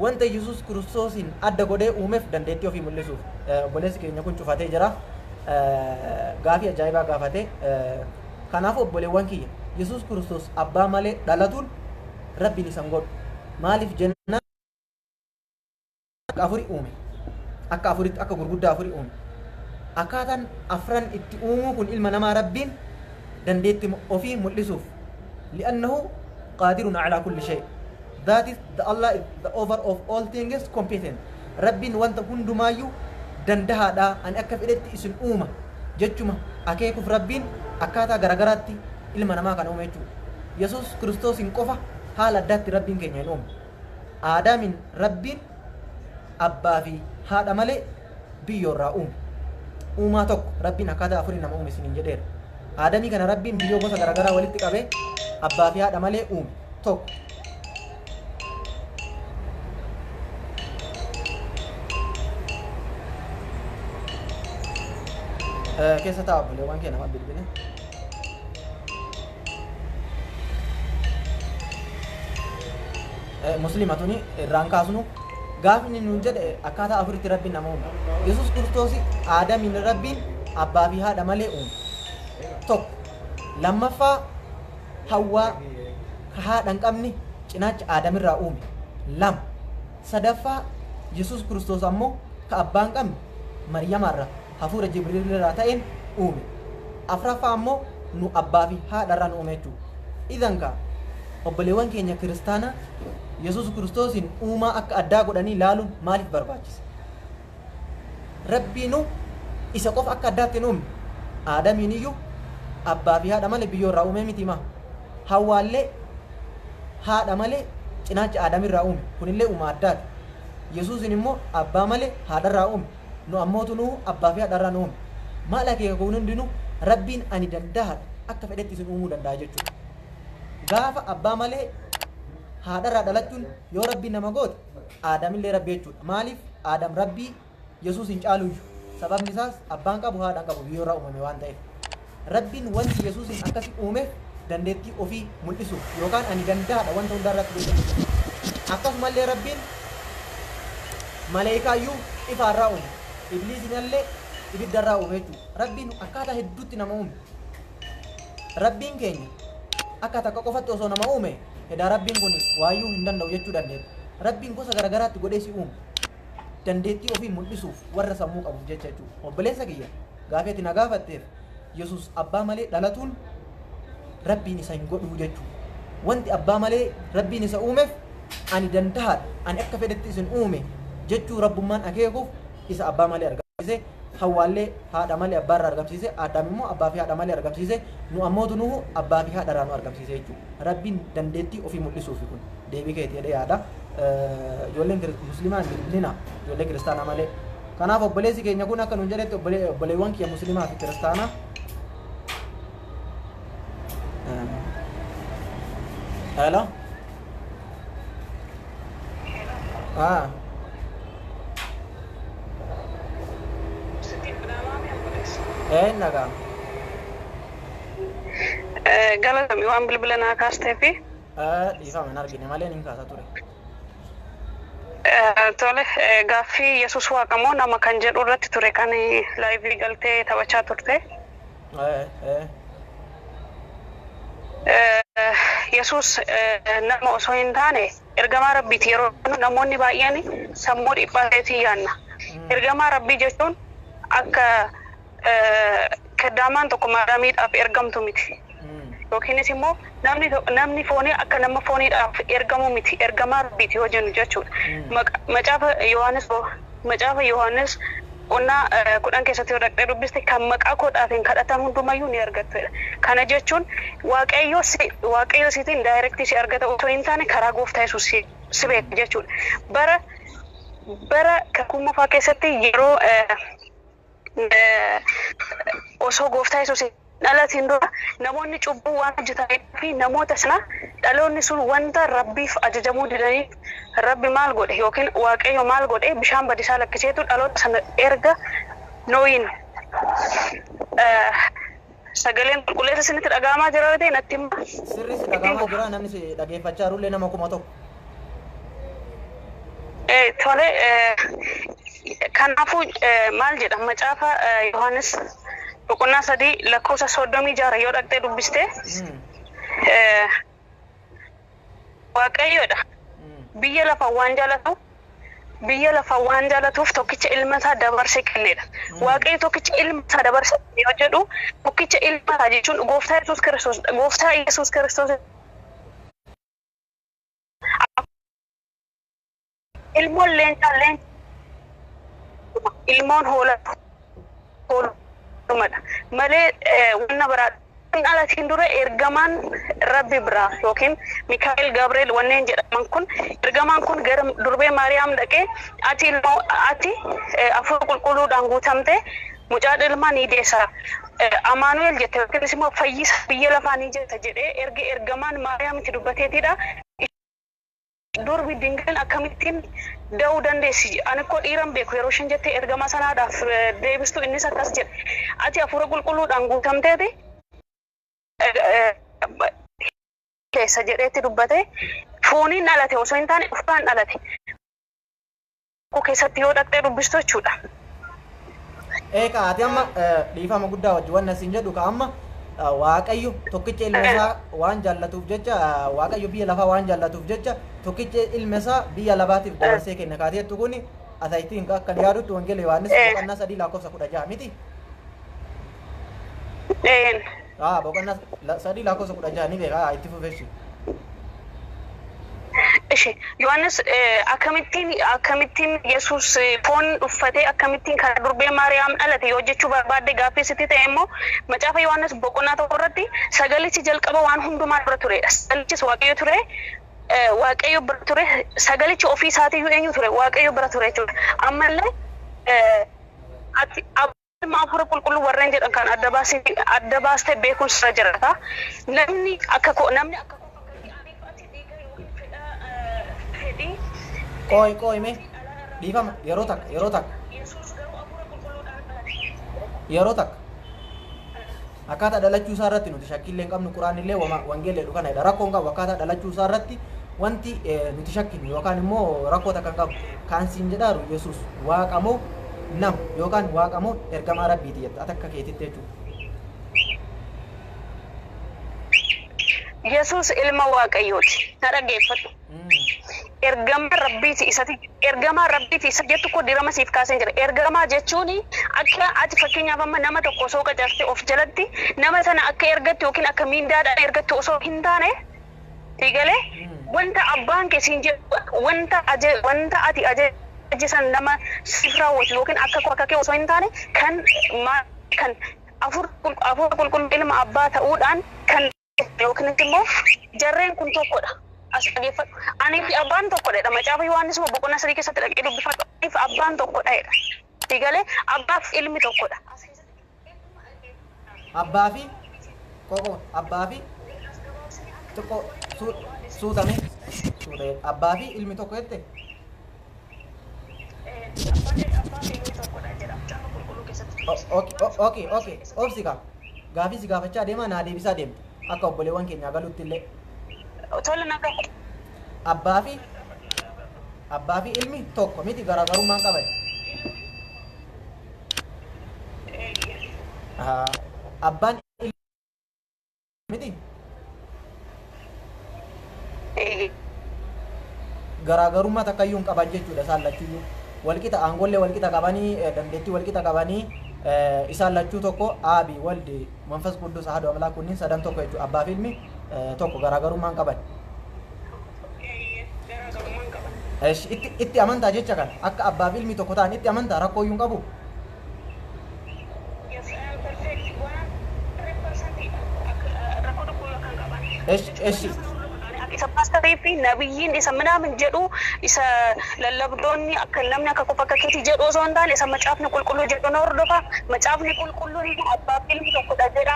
wanta Yesuus Kiristoosin adda godhee uumeef dandeettii ofii mul'isuuf obboleessi keenya kun cufatee jira gaafii ajaa'ibaa gaafate kanaaf obboleewwan kiyya Yesuus Kiristoos abbaa malee dhalatuun rabbiin isan godhu maaliif jennaan akka afurii uume akka afuritti akka gurguddaa afurii uume akkaataan afran itti uumuu kun ilma namaa rabbiin dandeettii ofii mul'isuuf li'annahu qaadirun alaa kulli shay that is the Allah is the over of all things competent rabbiin wanta hundumayyuu dandahaadha ani akka fedhetti isin uuma jechuma akeekuuf rabbiin akkaataa garagaraatti ilma namaa kan uume jechuudha Yesuus Kiristoosin qofa haala addaatti rabbiin keenya hin uume aadaamin rabbiin abbaa fi haadha malee biyyoorraa uume uumaa tokko rabbiin akkaataa afurii nama uume isiniin jedheera aadamii kana rabbiin biyyoo gosa garagaraa walitti qabee abbaa fi haadha malee uume tokko keessa ta'a obboleewwan kee nama bilbile muslimatuni irraan kaasnu gaafni nuun jedhe akkaataa afuritti rabbiin nama uume Yesuus Kiristoosi aadamiin rabbiin abbaa fi haadha malee uume tokko lammaffaa hawwaa ka haadha hin qabne cinaacha aadamirraa uume lama sadaffaa Yesuus Kiristoos ammoo ka abbaa hin qabne Maryamarraa hafuura Jibriilirraa ta'een uume afraffaa ammoo nu abbaa fi haadharraa nu uume jechuudha idan ka obboleewwan keenya kiristaanaa Yesuus Kiristoosin uumaa akka addaa godhanii ilaaluun maaliif barbaachise rabbiinu isa qofa akka addaatti uume aadamiin iyyuu abbaa fi haadha malee biyyoorraa uume miti maa hawwaallee haadha malee cinaacha aadamirraa uume kunillee uuma addaati Yesuusin immoo abbaa malee haadharraa uume nu ammootu nu abbaa fi haadharraa nu uume maal akeeka kun hundinuu rabbiin ani danda'a akka fedhetti isin uumuu danda'a jechuudha gaafa abbaa malee haadharraa dhalachuun yoo rabbiin nama goote aadamillee rabbi jechuudha maaliif aadam rabbii Yesuus hin caaluyyuu sababni isaas abbaan qabu haadhaan qabu biyyoorraa uumame waan ta'eef rabbiin wanti Yesuusin akkasi uumeef dandeettii ofii mul'isuuf yookaan ani danda'aadha wanta hundarratti beekamu akkasumallee rabbiin maleekaayyuu ifaarraa uume ibliisinallee ibiddarraa uume jechuudha rabbiin akkaataa hedduutti nama uume rabbiin keenya akka takka qofatti osoo nama uume edaa rabbiin kun waayyuu hin danda'u jechuu dandeetta rabbiin gosa garagaraatti godhee si uume dandeettii ofii mul'isuuf warra sammuu qabuuf jecha jechuudha obboleessa kiyya gaafii ati na gaafatteef Yesuus abbaa malee dhalatuun rabbiin isa hin godhuu jechuudha wanti abbaa malee rabbiin isa uumeef ani danda'aadha ani akka fedhetti isin uume jechuu rabbummaan akeekuuf isa abbaa malee argamsiise hawwaallee haadha malee abbaarraa argamsiise aadaam immoo abbaa fi haadha malee argamsiise nu ammootu nuhu abbaa fi haadharraa nu argamsiise jechuudha rabbiin dandeettii ofii mul'isuufi kun deebii keetii jedhee yaada ijoolleen muslimaa hin bilbilina ijoollee kiristaanaa malee kanaaf obboleessi keenya kun akka nuun jedhetti obboleewwan kiyya muslimaa fi kiristaanaa hello nagaa galatami waan bilbila naa kaasteefi dhiifama hin argine malee nin kaasa ture tole gaaffii Yesuus waaqamoo nama kan jedhu irratti ture kan laayivii galtee taphachaa turte Yesuus nama osoo hin taane ergamaa rabbiiti yeroo namoonni baay'een sammuu dhiphateetii yaanna ergamaa rabbii jechuun akka kadaamaan tokko maadaamiidhaaf ergamtu miti yookiinis immoo namni foonii akka nama fooniidhaaf ergamu miti ergamaa rabbiiti yoo jennu jechuudha macaafa Yohaannis qonnaa 10 keessatti yoo dhaqxee dubbiste kan maqaa koodhaatiin kadhatan hundumayyuu ni argattudha kana jechuun waaqayyo siitiin daayirektii si argata osoo hin taane karaa gooftaa Yesuus si beeka jechuudha bara kakuu keessatti yeroo osoo gooftaa Yesuus dhalatiin dura namoonni cubbuu waan hojjetanii fi namoota sana dhaloonni sun wanta rabbiif ajajamuu didaniif rabbi maal godhe yookiin waaqayyo maal godhe bishaan badisaa lakkiseetu dhaloota sana erga nooyin sagaleen qulqulleessa isinitti dhaga'amaa jira yoo ta'e natti hima. Sirri si dhaga'amaa jira namni si dhaggeeffachaa jirullee nama kuma tokko. Tole kanaafuu maal jedha macaafa Yohaannis boqonnaa 3 lakkoofsa 36 yoo dhaqxee dubbiste Waaqayyoodha. Biyya lafa waan jaalatuuf tokkicha ilma isaa dabarsee kennedha. Waaqayyo tokkicha ilma isaa dabarsee yoo jedhu tokkicha ilma isaa jechuun gooftaa Yesuus Kiristoos ilmoon leencaa ilmoon hoolumadha malee wanna biraa alatiin dura ergamaan Rabbi biraa yookiin Mikaa'el Gabriel wanneen jedhaman kun ergamaan kun gara durbee Maariyaam dhaqee ati Hafuura Qulqulluudhaan guutamte mucaa ilmaa ni deessa Amaanu'eel jette yookiin immoo fayyisa biyya lafaa ni jetta jedhee ergamaan Maariyaamitti dubbateetidha. Durbi dingaan akkamittiin da'uu dandeessi? Ani koo dhiiran beeku yeroo isheen jettee ergama sanaadhaaf deebistu innis akkas jedhe. Ati Hafuura Qulqulluudhaan guutamteeti keessa jedheetti dubbate fooniin dhalate osoo hin taane ufaan dhalate. Keessatti yoo dhaqxee dubbistu jechuudha. Ati amma dhiifama guddaa wajji waan asiin jedhu ka amma Waaqayyo tokkicha ilma isaa waan jaallatuuf jecha Waaqayyo biyya lafaa waan jaallatuuf jecha tokkicha ilma isaa biyya lafaatiif dabarsee kenna. Kaateettu kun asaayitiin akka yaadutti wangeela Yohaannis boqonnaa 3 lakkoofsa 16 miti. Boqonnaa 3 lakkoofsa 16 ni beekaa itti fufeessu. Yohaannis akkamittiin Yesuus foon uffatee akkamittiin kan durbee Maariyaam dhalate yoo jechuu barbaadde gaaffisitti ta'e immoo macaafa Yohaannis boqonnaa 1 irratti sagalichi jalqaba waan hundumaa dura turedha. Sagalichis Waaqayyo ture. Waaqayyo bira ture. Sagalichi ofii isaatiiyyuu eenyu ture? Waaqayyo bira ture jechuudha. Ammallee Hafuura Qulqulluu warreen jedhan kan adda baastee beekumsa jiraata. Namni akka Koi me dhiifama yeroo takka akkaataa dhalachuu isaa irratti nuti shakkii hin qabnu quraanillee wangeellee dhufana dha rakkoon qabu akkaataa dhalachuu isaa irratti wanti nuti shakkinu yookaan immoo rakkoo takka qabu kan siin jedhaaru Yesuus waaqamoo nama yookaan waaqamoo ergamaa Rabbiiti jetta atakka keetitti jechuudha. Yesuus ilma Waaqayyooti. Na dhaggeeffadhu. Ergamaa Rabbiiti isa jettu ko dirama siif kaaseen jira. Ergamaa jechuun akka ati fakkeenyaaf amma nama tokko osoo qacaarte of jalatti nama sana akka ergattu yookiin akka miindaadhaan ergattu osoo hin taane digalee wanta abbaan keessiin jedhu wanta ati ajajisan nama siif raawwatu yookiin akka kee osoo hin taane kan Hafuura Qulqulluu ilma abbaa ta'uudhaan kan yookiin immoo jarreen kun tokkodha. As dhaggeeffadhu. Ani fi abbaan tokkodha. Macaafa Yohaannis boqonnaa 3 keessatti dhaqee dubbifadhu. Ani fi abbaan tokkodha jedha. Digalee abbaaf ilmi tokkodha. Abbaa fi tokko suutame abbaa fi ilmi tokko jette. Okay. Obsika. Gaafii si gaafachaa deema naa deebisaa deemte. Akka obboleewwan keenya galuutti illee. Tole nagaa. Abbaa fi ilmi tokko miti garaagarummaan qaban. Abbaan miti. Garaagarummaa takkayyuu hin qaban jechuudha isaan lachuuyyuu. Walqixa aangollee walqixa qabanii dandeettii walqixa qabanii isaan lachuu tokko aabi walde manfas quddus ahadu amalaa kunniin sadan tokko jechuudha. Abbaa fi ilmi tokko garaagarummaan qaban. Itti amantaa jecha kan akka abbaa fi ilmi tokko ta'an itti amantaa rakkooyyuu hin qabu. Isa paastarii fi nabiyyiin isa minaamin jedhu isa lallabdoonni akka namni akka qofa akka keetii jedhu osoo hin taane isa macaafni qulqulluu jedhu na hordofa. Macaafni qulqulluun abbaa fi ilmi tokkodha jedha.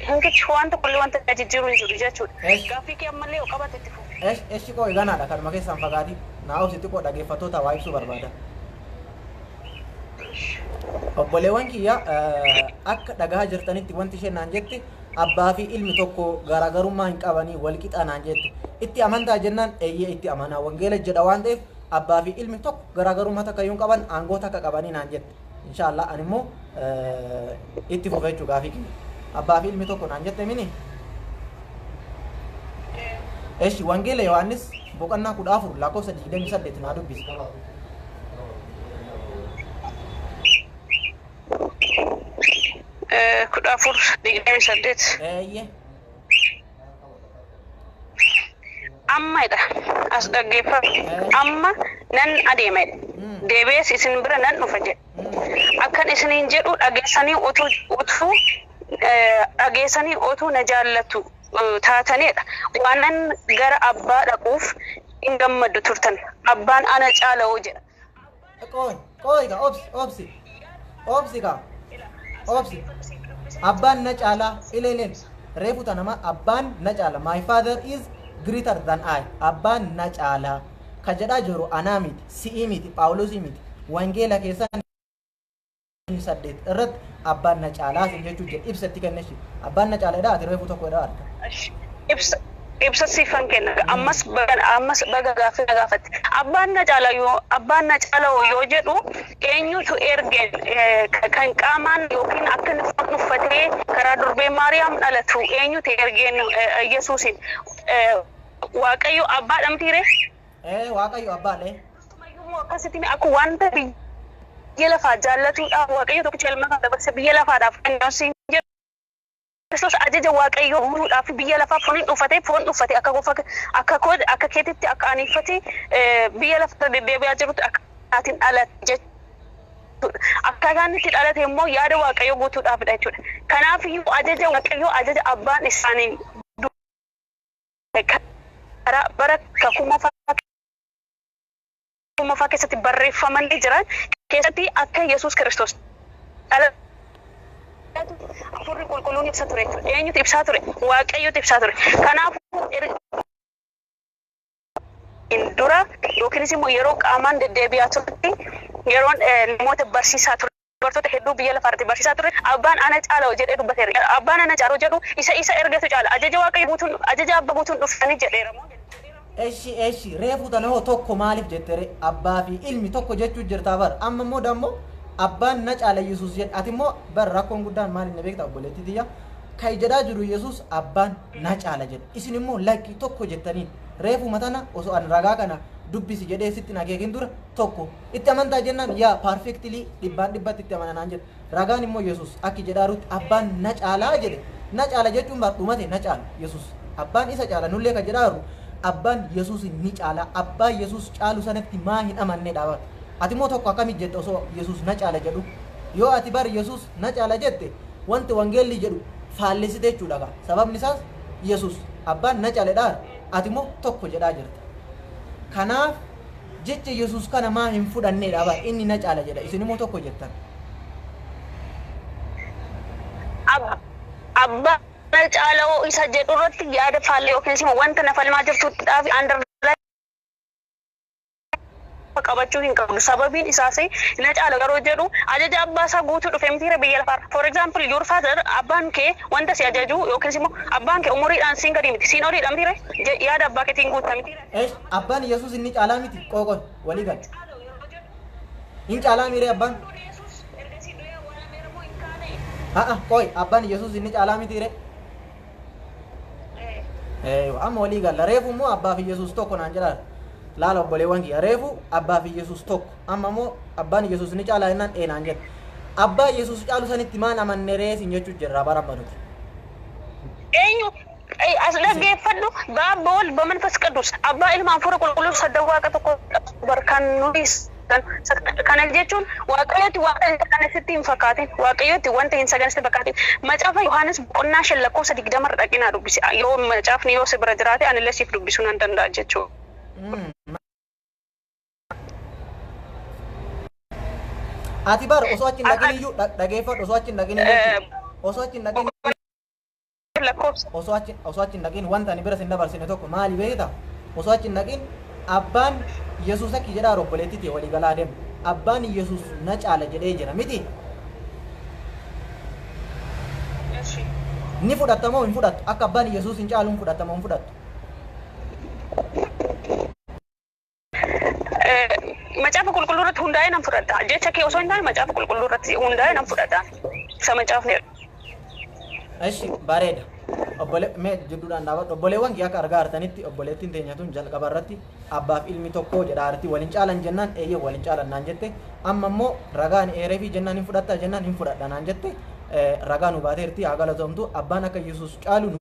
Hinkichi waan tokkollee wanta jijjiiruu hin jiru jechuudha. Gaaffii kee ammallee yoo qabate itti fufu. Eshi koo eeganaadha kanuma keessaan fagaati. Naa obsitti koo dhaggeeffattoota waa ibsuu barbaada. obboleewwan kiyya akka dhagaa jirtanitti wanti isheen naan jetti abbaa fi ilmi tokko garaagarummaa hin qabanii wal qixaa naan jetti itti amantaa jennaan eeyyee itti amanaa wangeela jedha waan ta'eef abbaa fi ilmi tokko garaagarummaa takka yoo qaban aangoo takka qabanii naan jetti inshaallah ani immoo itti fufee jechuu gaafii kiyya abbaa fi ilmi tokko naan jette mini eshi wangeela Yohaannis boqonnaa 14 lakkoofsa 28 naa dubbisi. Kudafur 28. Amma ida as dhaggeeffatu amma nan adeemedha deebi'ees isin bira nan dhufa jedhe akkan isiniin jedhu dhageessanii otuu na jaallattu taatanidha waanan gara abbaa dhaquuf hin gammaddu turtan abbaan ana caala'oo jedha. Qoy ka obsi ka abbaan na caalaa ilaaleen reefu tanama abbaan na caala my father is greater than I abbaan na caalaa ka jedhaa jiru anaa miti si'ii miti Phaawulosii miti wangeela keessaa 8 irratti abbaan na caalaa sin jechuu jedhe ibsatti kenneshi abbaan na caalaa ati reefu tokko irraa arga ibsa siifan kenna ammas baga gaafatti abbaan na caalaa yoo jedhu eenyutu ergeen kan qaamaan yookiin akka nufan uffatee karaa durbee Maariyaam dhalatu eenyutu ergeen Yesuusin Waaqayyo abbaa dhamtiire Waaqayyo abbaadhe akkasitti akka wanta biyya lafaa jaallatuudhaaf Waaqayyo tokkicha ilma kan dabarse biyya lafaadhaaf kennuusin jedhu Kristos ajaja Waaqayyo guutuudhaaf biyya lafaa foon dhufate akka keetitti akka aniifate biyya lafaa deddeebi'aa jirutti akka atiin dhalate jechuudha. Akkaataan itti dhalate immoo yaada Waaqayyo guutuudhaafidha jechuudha. Kanaaf iyyuu ajaja Waaqayyo ajaja abbaan isaanii bara kakuma fa'aa keessatti barreeffamanii jiran keessatti akka Yesuus Kristos Afurri qulqulluun ibsa ture jechuudha. Eenyutu ibsaa ture? Waaqayyotu ibsaa ture. Kanaafuu dura yookiinis immoo yeroo qaamaan deddeebi'aa turte yeroo namoota barsiisaa ture dubartoota hedduu biyya lafaarratti barsiisaa ture abbaan ana caalaa jedhee dubbateera. Abbaan ana caalaa jedhu isa ergatu caala ajaja Waaqayyo guutuun ajaja abba guutuun dhufanii jedheera moo? Eshi reefu tanahoo tokko maaliif jettere abbaa fi ilmi tokko jechuu jirtaa bar amma immoo dammoo abbaan na caala Yesuus jedhe ati immoo bar rakkoon guddaan maal inni beektaa obboleettii tiyya kai jedhaa jiru Yesuus abbaan na caala jedhe isin immoo lakkii tokko jettaniin reefu matana osoo an ragaa kana dubbisi jedhee sitti nageekin dura tokko itti amantaa jennaan yaa perfectly dhibbaan dhibbatti itti amananaan jedhe ragaan immoo Yesuus akki jedhaarutti abbaan na caalaa jedhe na caala jechuun bar dhumate na caala Yesuus abbaan isa caala nullee ka jedhaaru abbaan Yesuus ni caala abbaa Yesuus caalu sanatti maa hin amannee dhaaba ati moo tokko akkamit jette osoo Yesuus na caala jedhu yoo ati bar Yesuus na caala jette wanti wangeelli jedhu faallesite jechuudha sababni isaas Yesuus abbaan na caaledha ati moo tokko jedhaa jirta kanaaf jecha Yesuus kana maa hin fudhannee dhaaba inni na caala jedha isin immoo tokko jettan abba na caalaa isa jedhu irratti yaada faallee yookiin immoo wanta na falmaa jirtuudhaaf qabachuu hin qabdu sababiin isaas na caala garuu jedhu ajaja abbaa isaa guutuu dhufe mitiira biyya lafaarra for example your father abbaan kee wanta si ajaju yookiin immoo abbaan kee umuriidhaan siin gadi miti siin oliidha mitiire yaada abbaa keetiin guutaa mitiire abbaan Yesuus inni caalaa miti qoqon walii gal hin caalaa mire abbaan qoy abbaan Yesuus inni caalaa mitiire amma walii gal reefu immoo abbaa fi Yesuus tokko naan jedhaa laala obboleewwan kiyya reefu abbaa fi Yesuus tokko amma immoo abbaan Yesuus ni caalaa jennaan eenaan jedha abbaa Yesuus caalu sanitti maan amanne reesin jechuu jirra barammaduti eenyu as dhaggeeffadhu baabbool በመንፈስ ቅዱስ አባ ilma hafuura qulqulluu sadda waaqa tokko barkan nutis kana jechuun waaqayyooti waaqa kan sitti hin fakkaatin waaqayyooti wanta hin sagansitti fakkaatin macaafa Yohaannis boqonnaa 5 lakkoofsa 20 irra dhaqinaa dubbisi yoo macaafni yoo si bira jiraate ani illee siif dubbisuu nan danda'a jechuudha. Ati bar osoo achi nagin iyyuu dhageeffadhu osoo achi nagin osoo achi nagin osoo achi nagin wanta ni bira sin dabarsine tokko maali beekta osoo achi nagin abbaan Yesuus akki jedhaa obboleettii walii galaa deemu abbaan Yesuus na caala jedhee jira miti ni fudhatamoo hin fudhattu akka abbaan Yesuus hin caaluun fudhatamoo hin fudhattu. Macaafa qulqulluu irratti hundaa'ee nan fudhadha. Jecha kee osoo hin taane macaafa qulqulluu irratti hundaa'ee nan fudhadha. Isa macaafni. Eshi bareeda. Mee jidduudhaan dhaabadhu. Obboleewwan kee akka argaa jirtanitti obboleettiin teenyatuun jalqaba irratti abbaaf ilmi tokko jedha arti waliin caalan jennaan eeyyee waliin caalan naan jette. Amma immoo ragaan eeree fi jennaan hin fudhatta jennaan hin fudhadha naan jette. Ragaa nu baateerti haa galatoomtu abbaan akka Yesuus caalu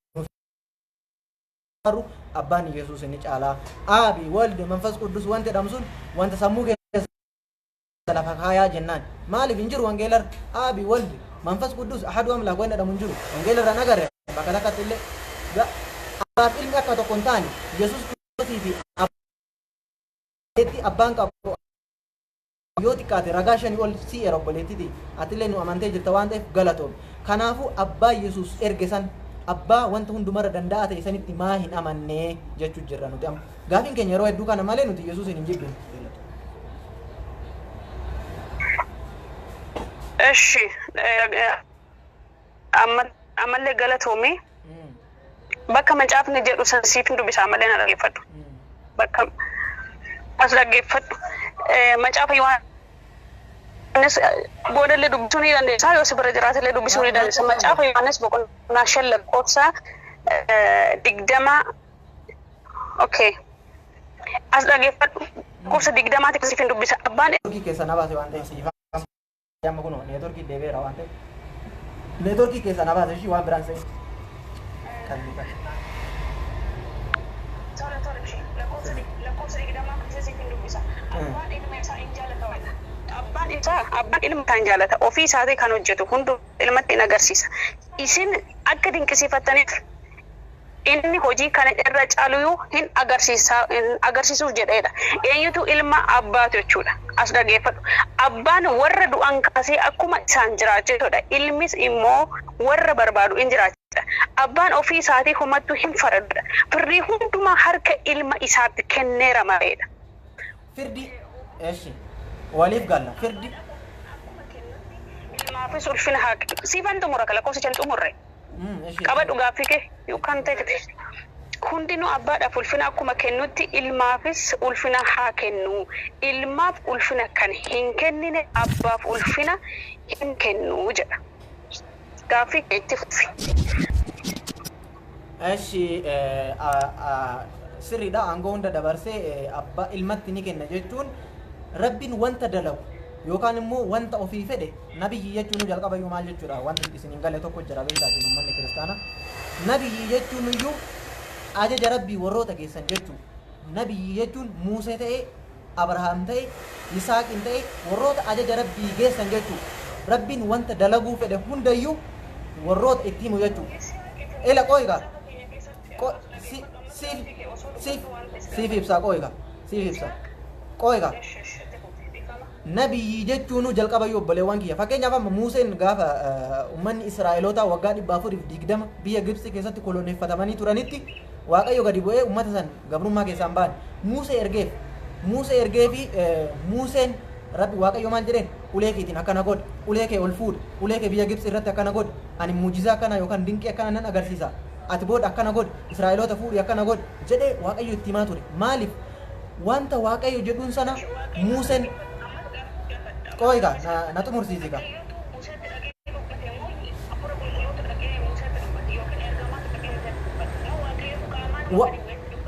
abbaan Yesuus inni caalaa aabi waldi manfas quddus wanti jedhamsun wanta sammuu keessa lafa kaayaa jennaan maaliif hin jiru wangeelar aabi waldi manfas quddus ahadu amlaak wanti jedhamu hin jiru wangeelarraan agarre bakka takkatti illee abbaaf ilmi akka tokko hin taane Yesuus Kiristoosii fi abbaan qabu yoo xiqqaate ragaa shanii ol si era obboleettiti atillee nu amantee jirta waan ta'eef galatoom kanaafuu abbaa Yesuus erge san abbaa wanta hundumarra danda'a ta'e sanitti maa hin amannee jechuu jirra nuti amma gaafiin keenya yeroo hedduu kana malee nuti Yesuus hin jibbinu. Eshi ammallee galatoomee bakka macaafni jedhu san siif hin dubbisaa ammallee na dhaggeeffadhu. Bakka as dhaggeeffadhu macaafa Yohaannis boodallee dubbisuu ni dandeessaa yoo si bira jiraatillee dubbisuu ni dandeessa. Macaafa Yohaannis boqonnaa 5 lakkoofsa 20 okay as dhaggeeffadhu lakkoofsa 20 siif hin dubbisa abbaan Turkii keessa na baase waan ta'eef siif amma kun neetworkii deebi'eera waan ta'eef neetworkii keessa na baase ishii waan biraan se'e kan abbaan ilma kan jaalata ofii isaatii kan hojjetu hundu ilmatti hin agarsiisa. Isin akka dinqisiifattaniif inni hojii kana irra caalu hin agarsiisuuf jedheedha. Eenyutu ilma abbaatu jechuudha. As dhaggeeffadhu. Abbaan warra du'an kaasee akkuma isaan jiraachisudha. Ilmis immoo warra barbaadu hin jiraachisa. Abbaan ofii isaatii homattuu hin faradudha. Firrii hundumaa harka ilma isaatti kenneera maleedha. Firdi eeshi waliif galla firdi ilmaafis ulfina haa kennu. Siifan xumura kala lakkoofsa jan xumurre. Qabadhu gaaffii kee yookaan ta'e hundinuu abbaadhaaf ulfina akkuma kennutti ilmaafis ulfina haa kennu. Ilmaaf ulfina kan hin kennine abbaaf ulfina hin kennu jedha. Gaaffii kee itti fufi. Eeshi sirriidha aangoo hunda dabarsee abbaa ilmatti ni kenna jechuun rabbiin wanta dalagu yookaan immoo wanta ofii fedhe nabiyyi jechuun jalqaba iyyuu maal jechuudha wanta isin hin galle tokko jira beektaa isin uummanni kiristaana nabiyyi jechuun iyyuu ajaja rabbii warroota keessan jechuun nabiyyi jechuun Muusee ta'e Abrahaam ta'e Yisaaqin ta'e warroota ajaja rabbii geessan jechuun rabbiin wanta dalaguu fedhe hundayyuu warroota itti himu jechuun ela qoyga siif ibsaa qoyga siif ibsaa qoyga nabiyyi jechuun jalqaba iyyuu obboleewwan kiyya fakkeenyaaf amma Muuseen gaafa ummanni Israa'eloota waggaa 420 biyya Gibxi keessatti koloneeffatamanii turanitti Waaqayyo gadi bu'ee ummata san gabrummaa keessaan ba'an Muusee ergeefi Muuseen rabbi Waaqayyo maal jedheen ulee keetiin akkana godhi ulee kee ol fuudhi ulee kee biyya Gibxi irratti akkana godhi ani muujizaa akkana yookaan dinqii akkana nan agarsiisa ati booda akkana godhi Israa'eloota fuudhi akkana godhi jedhee Waaqayyo itti himaa ture maaliif wanta Waaqayyo jedhuun sana Muuseen qoyga na xumursiisika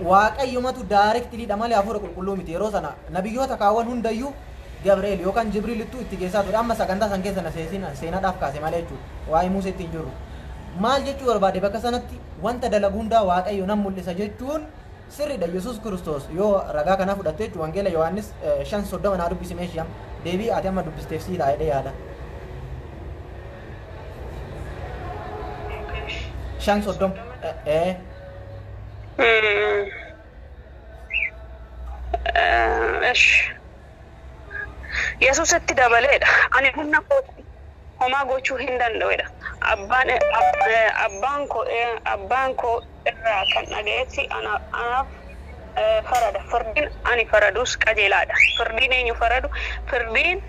Waaqayyomatu daarektiliidha malee hafuura qulqulluu miti yeroo sana nabiyyoota kaawwan hundayyuu Gabriel yookaan Jibriilittuu itti geessaa ture amma sagantaa san keessa na seenaadhaaf kaase malee jechuudha waa'ee Muuseetti hin jiru maal jechuu barbaade bakka sanatti wanta dalagu hundaa Waaqayyo nan mul'isa jechuun sirriidha Yesuus Kiristoos yoo ragaa kana fudhatte jechuun wangeela Yohaannis 5:30 naa dubbisime shiyam deebii ati amma dubbisteef sii taa'ee yaada 5:30 Yesuusitti dabaleedha. Ani humna kootti homaa gochuu hin danda'uudha. Abbaan koo irraa kan dhaga'etti anaaf farada. Firdiin ani faradus qajeelaadha. Firdiin eenyu faradu? Firdiin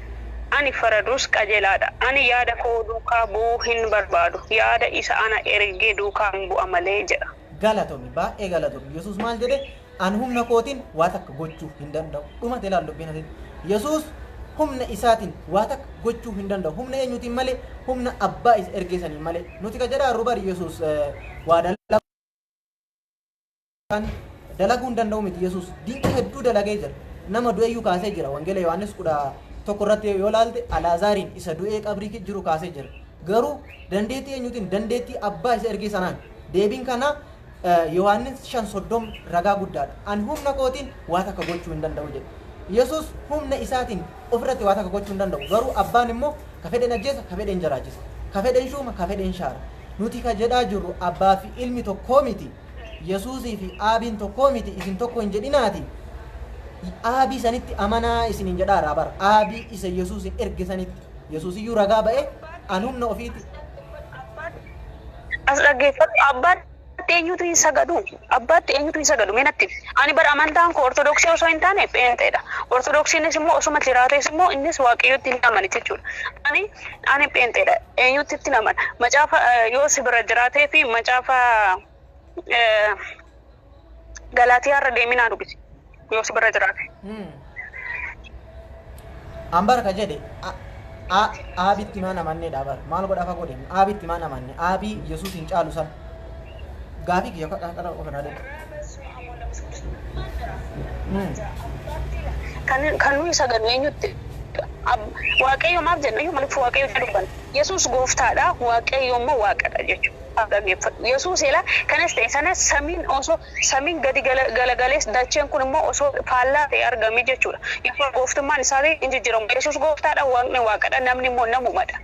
ani faradus qajeelaadha. Ani yaada koo duukaa bu'uu hin barbaadu. Yaada isa ana ergee duukaa hin bu'a malee jedha. Galatomi baay'ee galatomi. Yesuus maal jedhe an humna kootiin waa takka gochuu hin danda'u. Dhumate ilaalu dubbiin asitti. Yesuus humna isaatiin waa takka gochuu hin danda'u. Humna eenyuutiin malee humna abbaa isa ergeesaniin malee. Nuti ka jedhaa rubari Yesuus waa dalaguu hin danda'u miti. Yesuus dinqii hedduu dalagee jira. Nama du'eeyyuu kaasee jira. Wangeela Yohaannis 11 irratti yoo ilaalte Alaazaariin isa du'ee qabrii jiru kaasee jira. Garuu dandeettii eenyuutiin dandeettii abbaa isa ergee sanaan deebiin kana Yohaannis 5:30 ragaa guddaadha. An humna kootiin waa takka gochuu hin danda'u jedhe. Yesuus humna isaatiin ofirratti waa takka gochuu hin danda'u. Garuu abbaan immoo ka fedhen ajjeesa, ka fedhen jiraachisa. Ka fedhen shuuma, ka fedhen shaara. Nuti ka jedhaa jirru abbaa fi ilmi tokkoo miti. Yesuusii fi aabiin tokkoo miti. Isin tokko hin jedhinaati. Aabii sanitti amanaa isin hin jedhaa bara. Aabii isa Yesuusin erge sanitti. Yesuusiyyuu ragaa ba'e an humna ofiiti. As dhaggeeffatu abbaatti eenyutu hin sagadu. Abbaatti eenyutu hin sagadu. Meenatti ani bara amantaan koo ortodoksii osoo hin taane pheenxeedha. Ortodoksiinis immoo osuma jiraates immoo innis waaqayyotti hin amani jechuudha. Ani pheenxeedha. Eenyutti hin amana. Macaafa yoo si bira jiraatee fi macaafa Galaatiyaa irra deeminaa dubbisi. Yoo si bira jiraate. Ambar ka jedhe aabitti maan amannee dhaabar maal godhaa fagoo deemu aabitti maan amanne aabii Yesuus hin caalu san gaafii kiyya kadhaa ofirraa deemu. Kan nuyi sagadu eenyutti waaqayyo maaf jenna iyyuu maaliif waaqayyo dubbanna Yesuus gooftaadha waaqayyo immoo waaqadha jechuudha. Yesuus ila kanas ta'e sanas samiin gadi galagalees dacheen kun immoo osoo faallaa ta'e argame jechuudha. Yesuus gooftummaan isaatii hin jijjiiramu. Yesuus gooftaadha waaqni waaqadha namni immoo namumadha.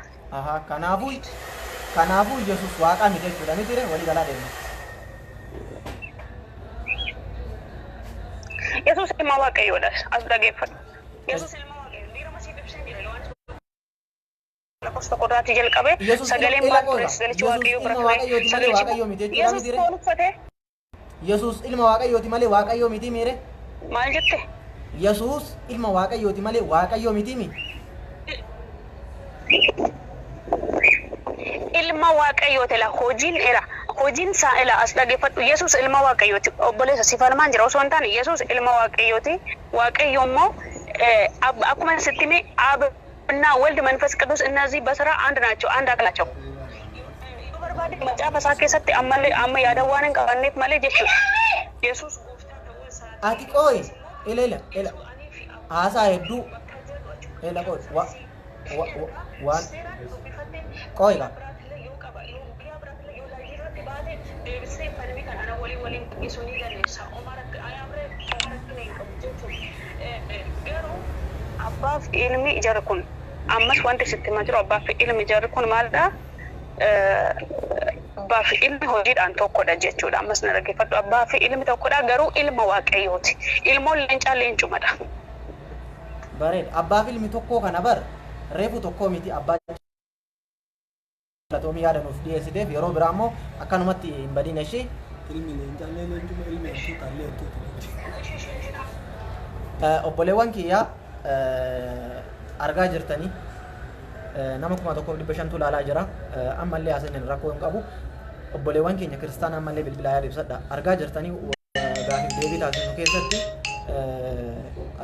Kanaafuu Yesuus waaqa miti jechuudha miti walii galaa deema. Yesuus ilma waaqayyoodha as dhaggeeffadhu. Yesuus ilma waaqayyo dhiira masii ibsee jira Yohaannis lakkoofsa qodaatti jalqabe sagaleen baatures galichi waaqayyoo bira ture Yesuus foon uffate. Yesuus ilma waaqayyooti malee waaqayyoo miti miire. Maal jette? Yesuus ilma waaqayyooti malee waaqayyoo miti mi. Ilma waaqayyooti la hojiin isaa ila as dhaggeeffadhu Yesuus ilma waaqayyooti obboleessa si falmaan jira osoo hin taane Yesuus ilma waaqayyooti waaqayyo immoo akkuma sittime አብና ወልድ መንፈስ ቅዱስ እነዚህ በስራ አንድ ናቸው አንድ አካል ናቸው በርባዴ መጽሐፈ ሳኬሰት አመ ያደዋንን ቀባኔት ማለ ጀቹ ኢየሱስ አቲ ቆይ ኤሌላ አሳ ሄዱ ኤላ ቆይ ዋን ቆይ ጋ Abbaaf ilmi ijaarra kun ammas wanti sitti ma jiru abbaaf ilmi ijaarra kun maalidha? Abbaaf ilmi hojiidhaan tokkodha jechuudha. Ammas na dhaggeeffadhu abbaaf ilmi tokkodha garuu ilma waaqayyooti. Ilmoon leencaa leencumadha. Bareed abbaaf ilmi tokkoo kana bar reefu tokkoo miti abbaa Latoomii yaada nuuf dhiyeessiteef yeroo biraa immoo akkanumatti hin badine ishee ilmi leencaa leencuma ilmi ashuutaan leencuu obboleewwan kiyyaa argaa jirtanii nama 1,500 laalaa jira ammallee haasa'in rakkoo hin qabu obboleewwan keenya kiristaana ammallee bilbilaa yaada ibsadha argaa jirtanii gaafiif deebii taasisnu keessatti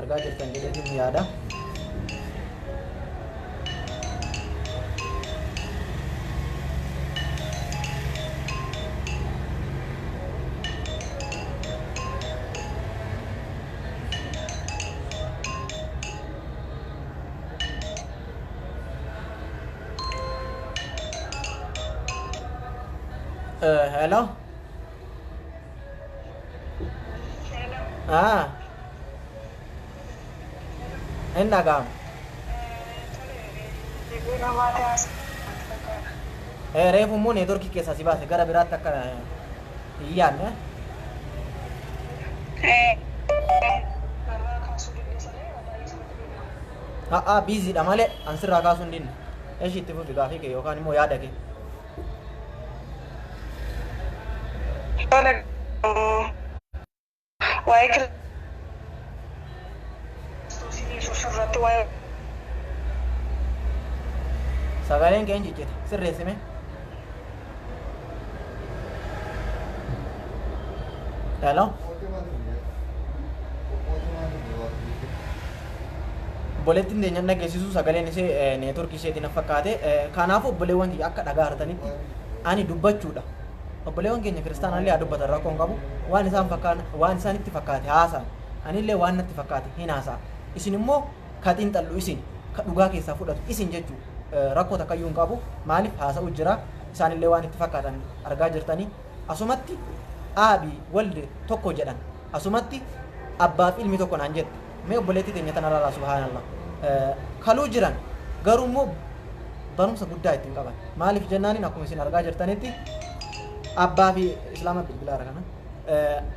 argaa jirtan jedheetiin yaada hello. Enna gam. Reefu immoo neetworkii keessaa si baase gara biraatti akka hin yaadne. Biiziidha malee ansirraa kaasuu hin dinne. Eeshi itti fufi gaafii kee yookaan immoo yaada kee. Sagaleen keen jijjiita. Sirreessime. Hello. Obboleettiin deenyaan dhageessisu sagaleen isee neetworkii isheetiin fakkaate. Kanaafuu obboleewwan kiyya akka dhagaa hartanitti ani dubbachuudha. Obboleewwan keenya kiristaanallee haa dubbatan rakkoo hin qabu. Waan isaan itti fakkaate haasa'an. Anillee waan natti fakkaate hin haasa'a. Isin immoo ka xiinxallu isin ka dhugaa keessaa fudhatu isin jechuu rakkoo takkayyuu hin qabu. Maaliif haasa'u jira isaanillee waan itti fakkaatan argaa jirtanii. Asumatti aabii walde tokko jedhan. Asumatti abbaaf ilmi tokko naan jette. Mee obboleettii teenya tanarraa subhaanallah. Kaluu jiran garuu immoo barumsa guddaa ittiin qaban. Maaliif jennaaniin akkuma isin argaa jirtanitti abbaa fi islaama bilbilaara kana.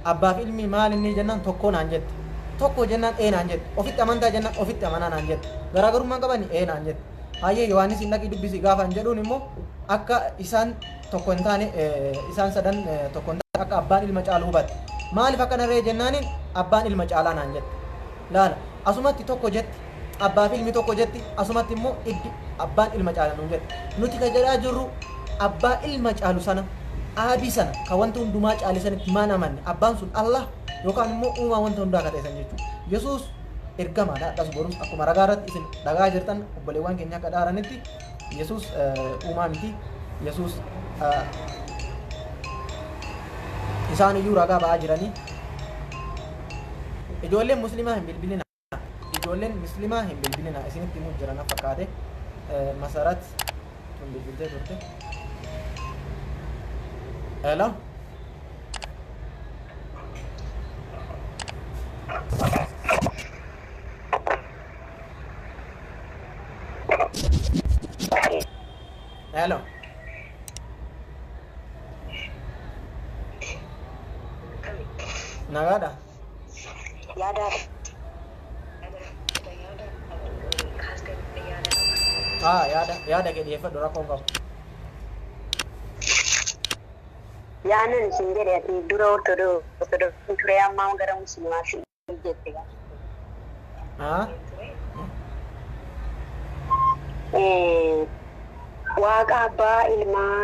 Abbaa fi ilmi maal inni jennaan tokko naan jette. Tokko jennaan naan jette. Ofitti amantaa jennaan ofitti amanaa naan jette. Garaagarummaan qaban naan jette. Hayyee Yohaannis hin dhaqii dubbisi gaafan jedhuun immoo akka isaan tokko hin taane isaan sadan tokko hin taane akka abbaan ilma caalu hubate. Maaliif akkana ree jennaaniin abbaan ilma caalaa naan jette. Laala asumatti tokko jetti abbaa fi ilmi tokko jetti asumatti immoo abbaan ilma caala nuun jette. Nuti ka jedhaa jirru abbaa ilma caalu sana aabii sana ka wanta hundumaa caalisanitti maan amanne abbaan sun Allah yookaan immoo uumaa wanta hundaa ka ta'esan jechuudha. Yesuus ergamaadha akkas borus akkuma ragaa irratti isin dhagaa jirtan obboleewwan keenya akka dhaaranitti Yesuus uumaa miti. Yesuus isaan iyyuu ragaa ba'aa jiranii. Ijoolleen muslimaa hin bilbilina. Ijoolleen muslimaa hin bilbilina. Isinitti himuu jiran fakkaate masarat tun bilbiltee turte. Hello. Hello. Nagada. Yaada. Yaada ke dia fadora kau kau. Yaanan isin jedhe ati dura ortodoo ture ammaa gara musliimaa fi jette gaa. Waaqa abbaa ilmaa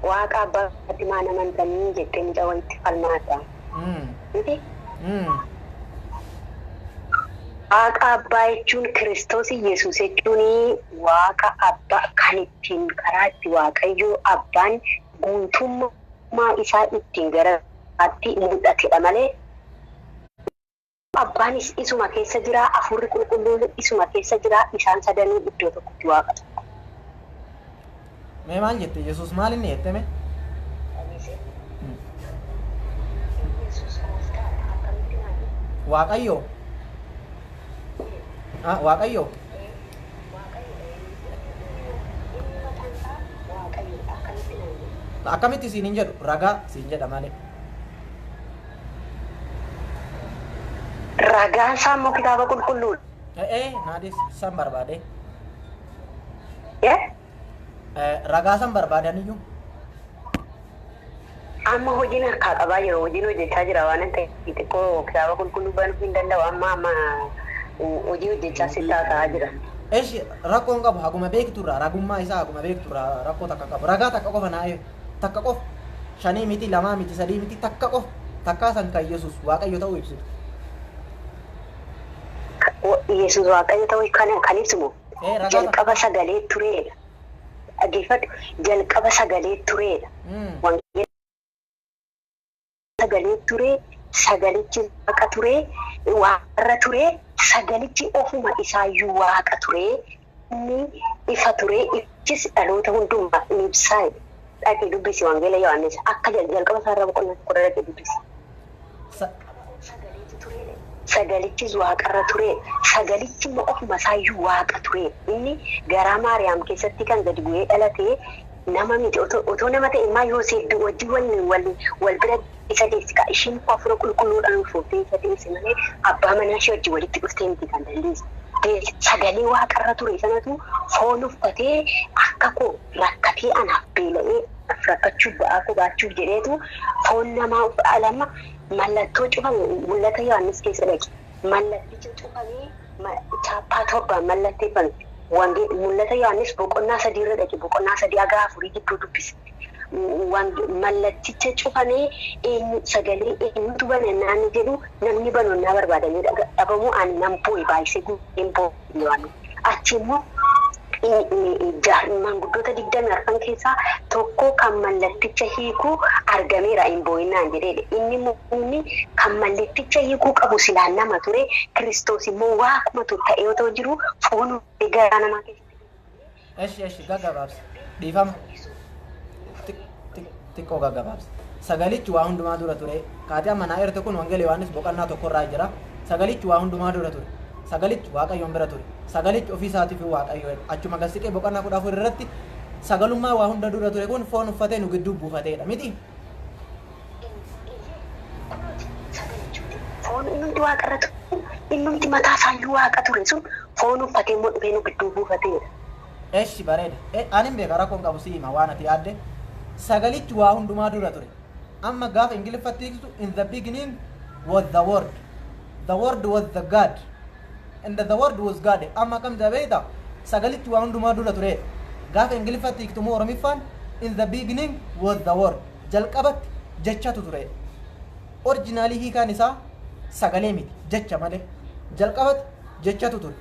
waaqa abbaa ilmaa namantanii jettee midha walitti falmaata. Miti? Waaqa abbaa jechuun Kiristoos Yesuus jechuun waaqa abbaa kan ittiin karaa itti Waaqayyoo abbaan guutummaa isaa ittiin garaatti mul'atedha malee abbaanis isuma keessa jira, hafuurri qulqulluun isuma keessa jira, isaan sadanuu iddoo tokkotti waaqa tokko. Mee maal jette Yesuus maal inni jetteme? Waaqayyo. Waaqayyo. Akkamitti siin hin jedhu ragaa siin jedha malee. Ragaan isaa immoo kitaaba qulqulluudha. Naadis san barbaade. Ragaa san barbaadaniyyuu. Amma hojiin harkaa qabaa jiru, hojiin hojjechaa jira waan ta'eef xiqqoo kitaaba qulqulluu banuu hin danda'u amma hojii hojjechaa sitti haasa'aa jira. Rakkoon qabu haguma beekturraa ragummaa isaa haguma beekturraa rakkoo takka qabu. Ragaa takka qofa naa'ee takka qofa shanii miti lamaa miti sadii miti takka qofa takkaa san kan Yesuus Waaqayyo ta'uu ibsitu. Yesuus Waaqayyo ta'uu kan ibsimu jalqaba sagalee tureedha. Dhaggeeffadhu jalqaba sagalee tureedha. Sagalee ture sagalichi waaqa ture waaqarra ture sagalichi ofuma isaayyuu waaqa ture inni ifa ture ichis dhaloota hundumaa ni ibsaa. Dhaqee dubbisi wangeela Yohaannis akka jalqaba isaarraa boqonnaa tokko dhaqee dubbisi. Sagalichis waaqarra ture sagalichi immoo ofuma isaayyuu waaqa ture inni garaa Maariyaam keessatti kan gadi bu'ee dhalate nama miti otoo nama ta'e immaa Yoosef wajjin wal bira isa deessi ka ishiin hafuura qulqulluudhaan fuutee isa deessi malee abbaa manaa ishee wajjin walitti dhuftee miti kan dandeessu. Sagalee waaqarra ture sanatu foon uffatee akka koo rakkatee anaaf beela'ee rakkachuuf ba'aa koo baachuuf jedheetu foon namaa alama mallattoo cufame mul'ata Yohaannis keessa dhaqe. Mallatticha cufamee chaappaa torbaan mallatteeffame wanti mul'ata Yohaannis boqonnaa sadii irra dhaqe boqonnaa sadii haga afurii gidduu dubbise. Mallatticha cufamee sagalee eenyutu banannaan jedhu namni banonnaa barbaadamee dhabamuu ani nan boo'e baay'isee guddeen boo'e waan achi immoo maanguddoota 20 keessaa tokko kan mallatticha hiikuu argameera hin boo'inaan jedhee inni kan mallatticha hiikuu qabu silaan nama ture Kiristoos immoo waaquma ture ta'ee yoo ta'u jiru foon garaa namaa keessatti. Eshi gaggabaabsa dhiifama. Xiqqoo gaggabaabsa. Sagalichi waa hundumaa dura ture. Kaatee amanaa erga kun wangeela Yohaannis boqonnaa tokkorraa jira. Sagalichi waa hundumaa dura ture. Sagalichi Waaqayyoon bira ture. Sagalichi ofii isaatiif Waaqayyo achuma gasiqee boqonnaa 14 irratti sagalummaa waa hunda dura ture kun foon uffatee nu gidduu buufateedha miti. Foon inni waaqarra ture inni mataa isaayyuu waaqa ture sun foon uffatee immoo dhufee nu gidduu buufateedha. Eshi bareeda. Ani hin beeka rakkoon qabu siima waan ati yaadde. Sagalichi waa hundumaa dura ture. Amma gaafa Ingiliffatti hiiktu in the beginning was the word. The word was the God. And the word was God. Amma kam jabeeta sagalichi waa hundumaa dura ture. Gaafa Ingiliffatti hiiktu moo Oromiffaan in the beginning was the word. Jalqabatti jechatu ture. Originaalii hiikaan isaa sagalee miti jecha malee. Jalqabatti jechatu ture.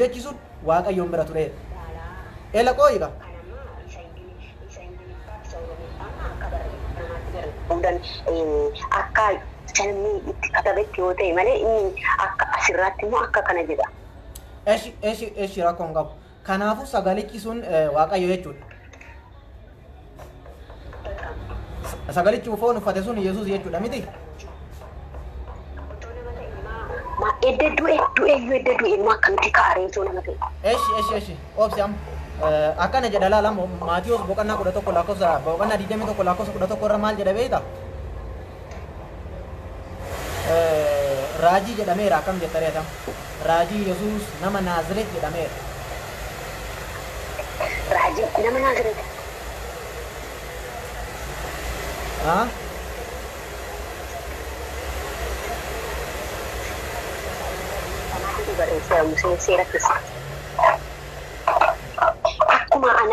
Jechi sun Waaqayyoon bira ture. Eela qooyiidha. Akka sanni itti katabetti yoo ta'e malee inni akka asirratti immoo akka kana jedha. Eshi rakkoon qabu. Kanaafuu sagalichi sun Waaqayyo jechuudha. Sagalichi foon uffate sun Yesuus jechuudha miti. Edda du'e immoo akkamitti kaa'aree osoo nama ta'e. Eshi obsi amma. Akkana jedha laala Maatiyos boqonnaa 11 lakkoofsa boqonnaa 21 lakkoofsa 11 irra maal jedha beekta? Raajii jedhameera akkam jetta reetam. Raajii Yesuus nama Naazireet jedhameera. Raajii nama Naazireet.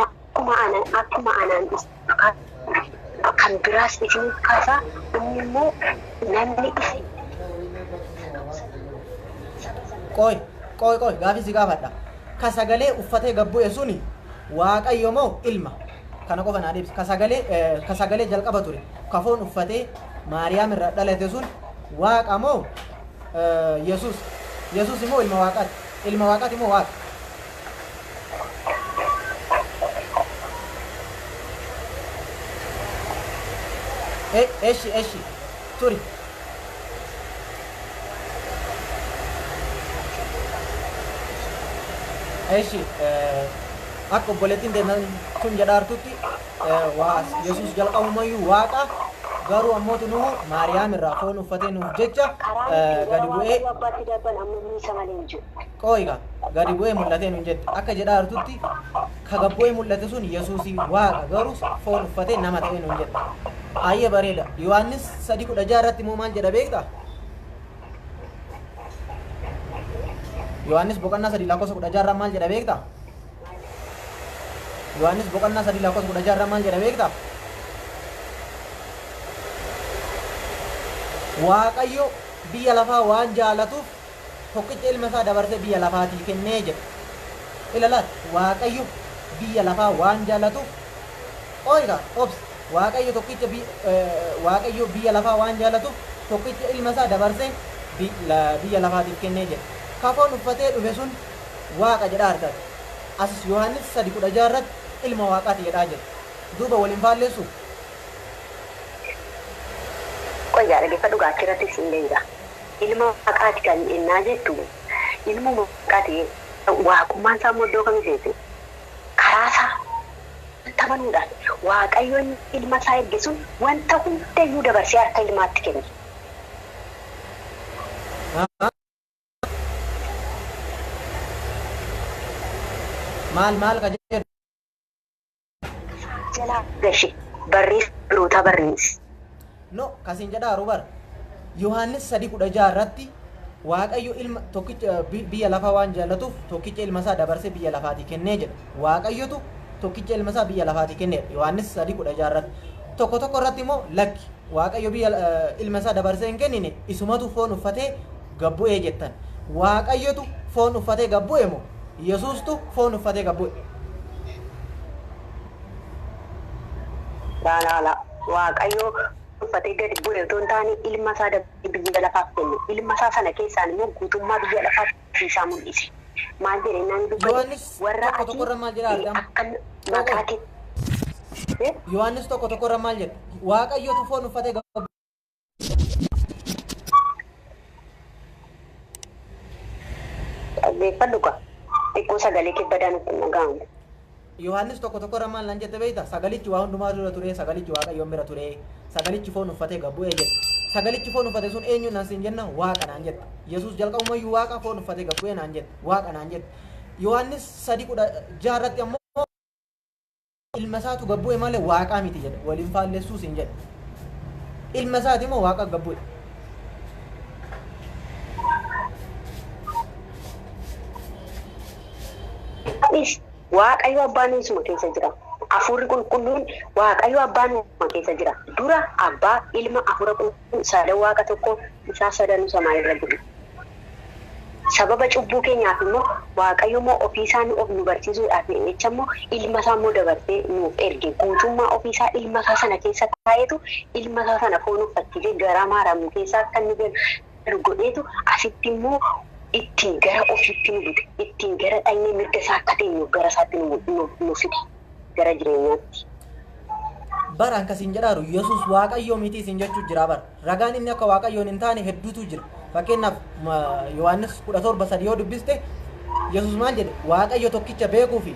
Akkuma anaan kan biraas isin kaasaa inni immoo namni isin. Qoy gaafi si gaafadha. Ka sagalee uffatee gabbu'e suni Waaqayyo moo ilma? Kana qofa naa deebisi. Ka sagalee jalqaba ture. Ka foon uffatee Maariyaam irraa dhalate sun Waaqa moo Yesuus? Yesuus immoo ilma Waaqaati. Ilma Waaqaati moo Waaqa? Eshi turi. Eshi akka obboleettiin deeman kun jedhaartutti Yesuus jalqabumayyuu Waaqa garuu ammootu nuhu Maariyaam irraa foon uffatee nuuf jecha gadi bu'ee qooyiga gadi bu'ee mul'atee nuun jette akka jedhaartutti ka gabbu'ee mul'ate sun Yesuusii Waaqa garuu foon uffatee nama ta'ee nuun jette. Ayyee bareeda. Yohaannis 3:16 irratti immoo maal jedha beekta? Yohaannis boqonnaa 3 lakkoofsa 16 irraa maal jedha beekta? Yohaannis boqonnaa 3 lakkoofsa 16 irraa maal jedha beekta? Waaqayyo biyya lafaa waan jaalatuuf tokkicha ilma isaa dabarsee biyya lafaatii kennee jedha. Ilaalaat Waaqayyo biyya lafaa waan jaalatuuf ooyiga obsi. Waaqayyo tokkicha Waaqayyo biyya lafaa waan jaalatuuf tokkicha ilma isaa dabarsee biyya lafaatiif kennee jedha. Kafoon uffatee dhufe sun Waaqa jedha argata. Asis Yohaannis 3:16 irratti ilma Waaqaati jedhaa jira. Duuba waliin faalleessu. Qoyyaa dhaggeeffadhu gaachirratti siin leeyda. Ilma Waaqaati kan innaa jettu ilma Waaqaati waaqummaan isaa immoo iddoo kamii seete? Karaa isaa taphanuudhaan Waaqayyoon ilma isaa erge sun wanta hundayyuu dabarsee harka ilmaatti kenne. Maal ka jedhu? Jalaa gashi barreessa biroota barreessi. No, kasiin jedhaa rubar. Yohaannis 3:16 irratti waaqayyo ilma tokkicha biyya lafaa waan jaallatuuf tokkicha ilma isaa dabarsee biyya lafaati kennee jedha. Waaqayyotu tokkicha ilma isaa biyya lafaati kennee Yohaannis 3:16 irratti. Tokko irratti immoo lakki waaqayyo biyya ilma isaa dabarsee hin kennine isumatu foon uffatee gabbu'ee jettan. Waaqayyotu foon uffatee gabbu'e moo Yesuustu foon uffatee gabbu'e? Laala waaqayyo uffatee gadi bu'e otoo hin taane ilma isaa dabarsee biyya lafaaf kenne. Ilma isaa sana keessaan immoo guutummaa biyya lafaaf isaa mul'ise. Maal jedheenyaan dubbatu warra tokko irra maal jedha akka maqaatti. Yohaannis tokko irra maal jedha? Waaqayyotu foon uffatee gabbu'e. Beeffadhu qaba. Xiqqoo sagalee kibbadaan itti dhaga'amu. Yohaannis tokko irra maal nan jette beekta? Sagalichi waa hundumaa dura ture, sagalichi waaqayyoon bira ture, sagalichi foon uffatee gabbu'ee jedha. Sagalichi foon uffate sun eenyu naan siin jenna? Waaqa naan jetta. Yesuus jalqabumayyuu waaqa foon uffatee gabbu'ee naan jetta. Waaqa naan jetta. Yohaannis 3:16 irratti ammoo ilma isaatu gabbu'e malee waaqaa miti jedha. Waliin faalleessuus hin jedha. Ilma isaati immoo waaqa gabbu'e. Waaqayyo abbaan isuma keessa jira. Hafuurri qulqulluun waaqayyo abbaan isuma keessa jira. Dura abbaa ilma hafuura qulqulluun sadan waaqa tokko isaa sadanuu samaa irra jiru. Sababa cubbuu keenyaaf immoo waaqayyo immoo ofii isaa of nu barsiisuudhaaf jecha immoo ilma isaa immoo dabarsee nuuf erge. Guutummaa ofii isaa ilma isaa sana keessa taa'eetu ilma isaa sana foon uffachiisee gara maaramu keessaa akka inni galu godheetu asitti immoo ittiin gara ofiitti nu bute, ittiin gara dhaqnee mirga isaa akka teenyu gara isaatti nu fide gara jireenyaatti. Bara akkasiin jedhaaru Yesuus waaqayyoo miti isin jechuu jira bara. Ragaan inni akka waaqayyoon hin taane hedduutu jira. Fakkeenyaaf Yohaannis 17:3 yoo dubbiste Yesuus maal jedhe? Waaqayyo tokkicha beekuu fi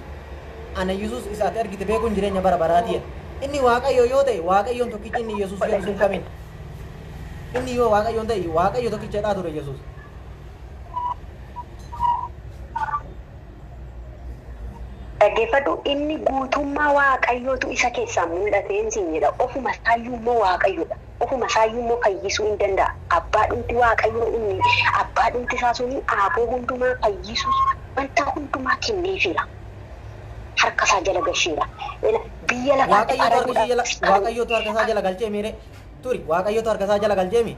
ana Yesuus isaatti argite beekuun jireenya bara baraati jedhe. Inni waaqayyo yoo ta'e waaqayyoon tokkichi inni Yesuus jedhu sun kamiin? Inni yoo waaqayyoon ta'e waaqayyo tokkichadhaa ture Yesuus. Dhaggeeffadhu inni guutummaa waaqayyootu isa keessaa mul'ateen siin jedha. Ofuma isaayyuu immoo waaqayyoodha. Ofuma isaayyuu immoo fayyisuu hin danda'a. Abbaa dhumti waaqayyoo inni abbaa dhumti isaa suni aaboo hundumaa fayyisuus wanta hundumaa kenneefira. Harka isaa jala gasheera. Biyya lafaatti waaqayyootu harka isaa jala galchee miire turi waaqayyootu harka isaa jala galchee mi?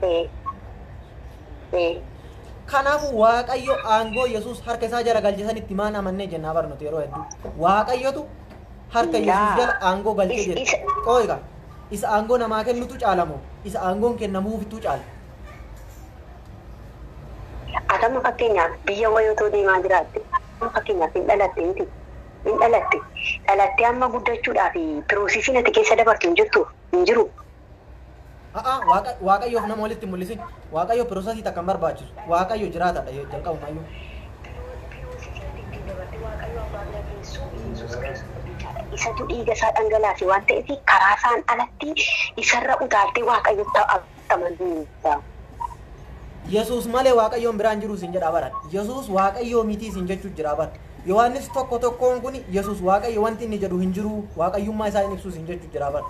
Kanaafuu waaqayyo aangoo Yesuus harka isaa jala galchisan itti maan amannee jennaa barnoota yeroo hedduu. Waaqayyotu harka Yesuus jala aangoo galchee jira. Qooyqa isa aangoo namaa kennutu caalamoo isa aangoon kennamuufitu caala. Atama fakkeenyaaf biyya wayootoo deemaa jiraatte fakkeenyaaf hin dhalatte miti. Hin dhalatte. Dhalattee amma guddachuudhaaf piroosisiin ati keessa dabartu hin jirtu hin jiru. Waaqayyoof nama walitti mul'isin waaqayyo piroosesii takka hin barbaachisu waaqayyo jiraataadha jalqabumayyuu. Isatu dhiiga isaa dhangalaase waan ta'eef karaa isaan alatti isarra utaaltee waaqayyo ta'amanidha. Yesuus malee waaqayyoon biraan jiru isin jedhaa bara. Yesuus waaqayyoo miti isin jechuu jira bara. Yohaannis tokkoon kun Yesuus waaqayyo wanti inni jedhu hin jiru waaqayyummaa isaa hin ibsu isin jechuu jira bara.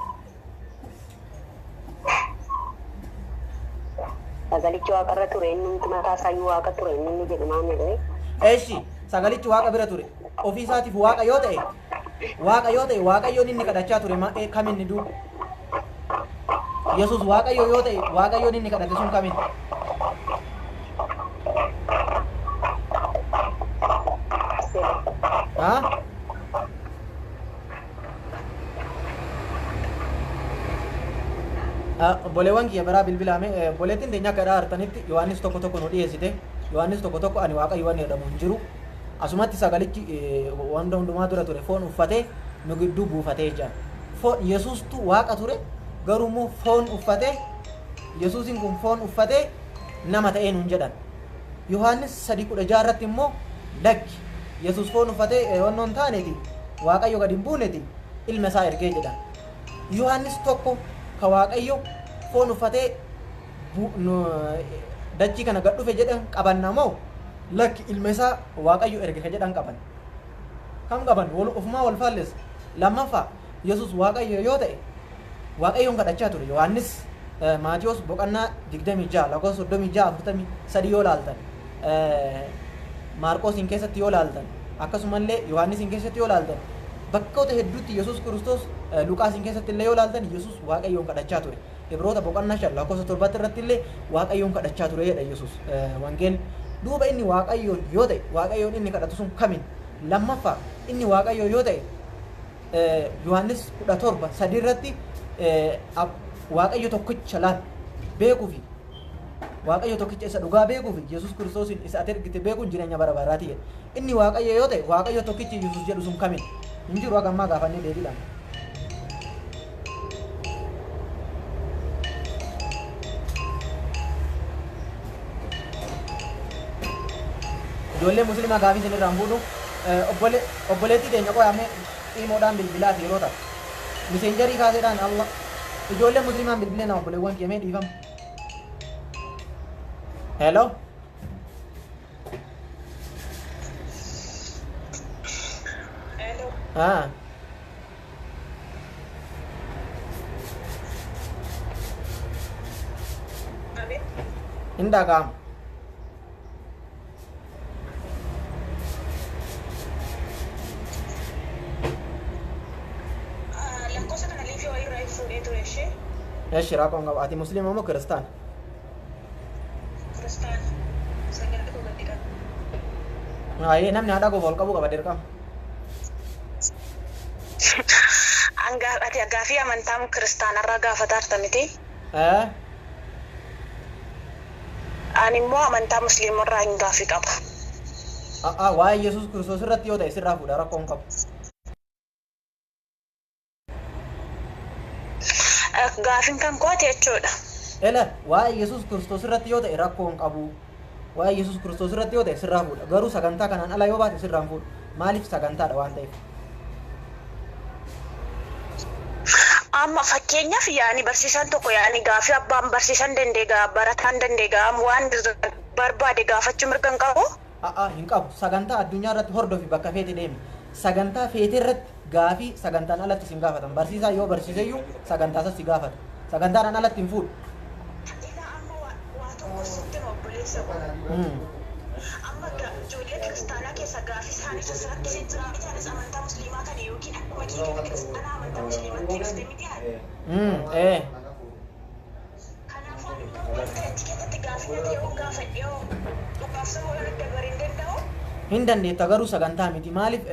Sagalichi waaqarra ture inni mataa isaayyuu waaqa ture inni jedhu maal jedhee? Eeshi sagalichi waaqa bira ture ofii isaatiif waaqa yoo ta'e waaqayyoon inni kadhachaa ture kam inni duuba? Yesuus waaqayyo yoo ta'e waaqayyoon inni kadhate sun kamiin? Boleewwan kiyya biraa bilbilaame boleettiin teenya akka dhaartanitti Yohaannis tokko nu dhiyeessite. Yohaannis tokko ani waaqayyo waan jedhamu hin jiru. Asumatti sagalichi wanta hundumaa dura ture foon uffatee nu gidduu buufatee jira. Yesuustu waaqa ture garuu immoo foon uffatee Yesuusin kun foon uffatee nama ta'ee nuun jedhan. Yohaannis 3:16 irratti immoo lakki Yesuus foon uffatee wannoo hin taaneeti waaqayyo gadi hin buuneeti ilma isaa ergee jedhan. Yohaannis tokko ka waaqayyo foon uffatee dachii kana gad dhufe jedhan qabanna moo lakki ilma isaa waaqayyo erge ka jedhan qaban? Kam qaban? Ofumaa wal faalleessa. Lammaffaa Yesuus waaqayyo yoo ta'e waaqayyoon kadhachaa ture. Yohaannis Maatiyos boqonnaa 26 lakkoofsa 36 43 yoo laaltan Maarqoosiin keessatti yoo ilaaltan akkasumallee Yohaannisiin keessatti yoo ilaaltan bakkoota hedduutti Yesuus Kiristoos Luqaasiin keessatti illee yoo ilaaltan Yesuus Waaqayyoon kadhachaa ture. Ibroota boqonnaa 5 lakkoofsa 7 irratti illee Waaqayyoon kadhachaa ture jedha Yesuus wangeelli. Duuba inni Waaqayyoon yoo ta'e Waaqayyoon inni kadhatu sun kamiin? Lammaffaa inni Waaqayyoo yoo ta'e Yohaannis 17:3 irratti Waaqayyo tokkicha laal beekuufi Waaqayyo tokkicha isa dhugaa beekuufi Yesuus Kiristoosin isa ati ergite beekuun jireenya bara baraati jedha. Inni Waaqayyo yoo ta'e Waaqayyo tokkichi Yesuus jedhu sun kamiin? Hin jiru hagammaa gaafannee deebiidhaan. Ijoollee musliimaa gaafii isin irraan fuudhu obboleettii teenya qo'amee xiimoodhaan bilbilaa fi yeroo ta'u miseenjarii kaaseedhaan Allah ijoollee musliimaan bilbilee nama obboleewwan kiyamee dhiifama. Hello. Hello. Amin. Indah kam. Lakkoofsa kana liifii wayii irraa fuudhee ture ishee. Shiraa qoonqaba. Ati musliima moo kiristaan? Kiristaana. Sagantaa koo gaddi qaba. Namni haadha goofa ol qabu qaba dirqama. Ati gaafii amantaa kiristaanarraa gaafataa miti. Ani immoo amantaa musliimarraa hin gaafii qaba. Waa'ee Yesuus Kiristoos irratti yoo ta'e sirraa fuudha rakkoon qabu. Gaafiin kan kooti jechuudha. Waa'ee Yesuus Kiristoos irratti yoo ta'e rakkoon qabu. Waa'ee Yesuus Kiristoos irratti yoo ta'e sirraa fuudha. Garuu sagantaa kanaan ala yoo baate sirraan fuudha. Maaliif sagantaadha waan ta'eef? Amma fakkeenyaaf yaani barsiisaan tokko yaani gaafii abbaan barsiisan dandeegaa barataan dandeegaa waan barbaade gaafachuu mirga hin qabu. Hin qabu. Sagantaa addunyaa irratti hordofi bakka feete deemi. Sagantaa feete irratti gaafii sagantaan alatti sin gaafatan. Barsiisaa yoo barsiiseyyuu sagantaa isa si gaafata. Sagantaan alatti hin fuudhu. Amma waa tokko sitti obboleessa amma ijoollee kiristaanaa keessa gaafii isaanii sirratti sin jira isaanis amantaa musliimaa kana yookiin akkuma keenya kiristaanaa amantaa musliimaatti ibsite miti yaadde. Kanaafuu wanta achi keessatti gaafii nati yoo gaafadhe yoo dhugaafsa moolaan adda barii hin danda'u. Hin dandeetta garuu sagantaa miti. Maaliif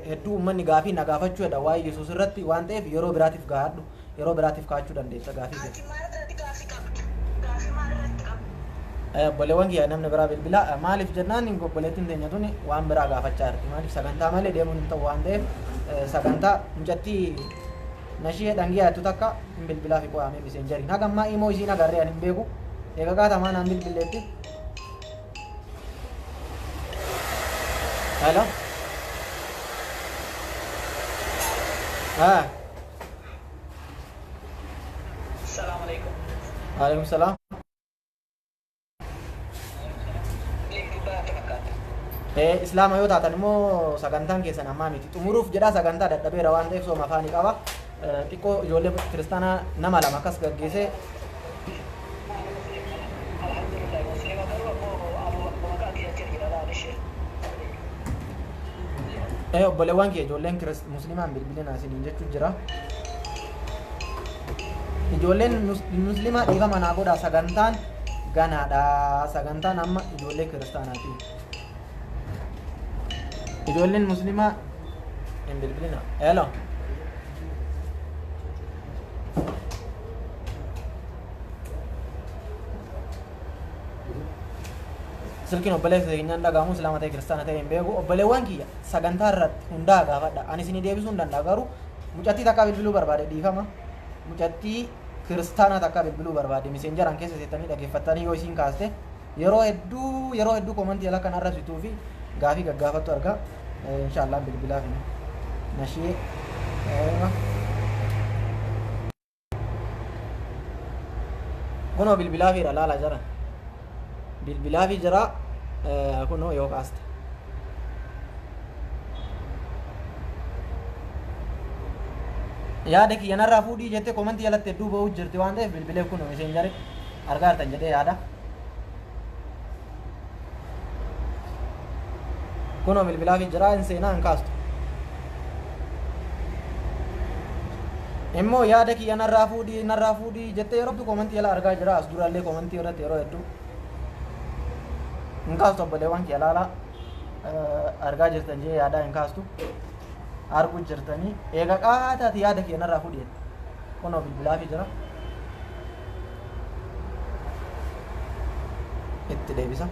hedduu uummanni gaafii na gaafachuu jedha waa'ee Yesuus irratti waan ta'eef yeroo biraatiif gaafadhu yeroo biraatiif kaachuu dandeessa gaafii. Ati maal irratti gaafii qabdu? Gaafii maal irratti qabdu? Obboleewwan kiyya namni biraa bilbilaa maaliif jennaan obboleettiin teenya tuni waan biraa gaafachaa jirti. Maaliif sagantaa malee deemuun hin ta'u waan ta'eef sagantaa mucattii nashii dhangiyaa jettu takka hin bilbilaa fi qo'amee miseenjariin hagammaa immoo isiin agarree ani hin beeku eega gaatamaa naan bilbileetti. Hello. Assalamualaikum. Waalaikumsalam. Islaama yoo taatan immoo sagantaan keessan ammaa miti xumuruuf jedhaa sagantaa dadhabeera waan ta'eef sooma afaanii qaba. Xiqqoo ijoollee kiristaanaa nama lama akkas gaggeessee obboleewwan kee ijoolleen musliimaan bilbilinaa isiniin jechuun jira. Ijoolleen musliimaa dhiifama naa godhaa sagantaan ganaadha. Sagantaan amma ijoollee kiristaanaati. Ijoolleen musliimaa hin bilbilinaa. Hello. Silkiin obboleessa keenyaan dhagahamu islaama ta'e kiristaana ta'e hin beeku. Obboleewwan kiyya sagantaa irratti hundaa gaafadha. Ani isinii deebisuu hin danda'a garuu mucattii takka bilbiluu barbaade dhiifama. Mucattii kiristaanaa takka bilbiluu barbaade miseenjaraan keessa seettanii dhaggeeffattanii yoo isiin kaaste yeroo hedduu komantii ala kan arrabsituu fi gaafii gaggaafattu argaa. Inshaallah bilbilaa fi nashee kunoo bilbilaa fi laala jara bilbilaa fi jira kunoo yoo kaaste yaada kiyya narraa fuudhii jettee komantii alatti hedduu ba'uu jirti waan ta'eef bilbilee kunoo miseenjari argaa jirtan jedhee yaada. kunoo bilbilaa fi jiraa hin seenaa hin kaastu immoo yaada kiyya narraa fuudhii jettee yeroo komantii jala argaa jira as duraallee komantii irratti yeroo hedduu hin kaastu obboleewwan kiyya laalaa argaa jirtan jee yaadaa hin kaastu arguu jirtanii eega qaataati yaada kiyya narraa fuudhii kunoo bilbilaa fi jira itti deebisa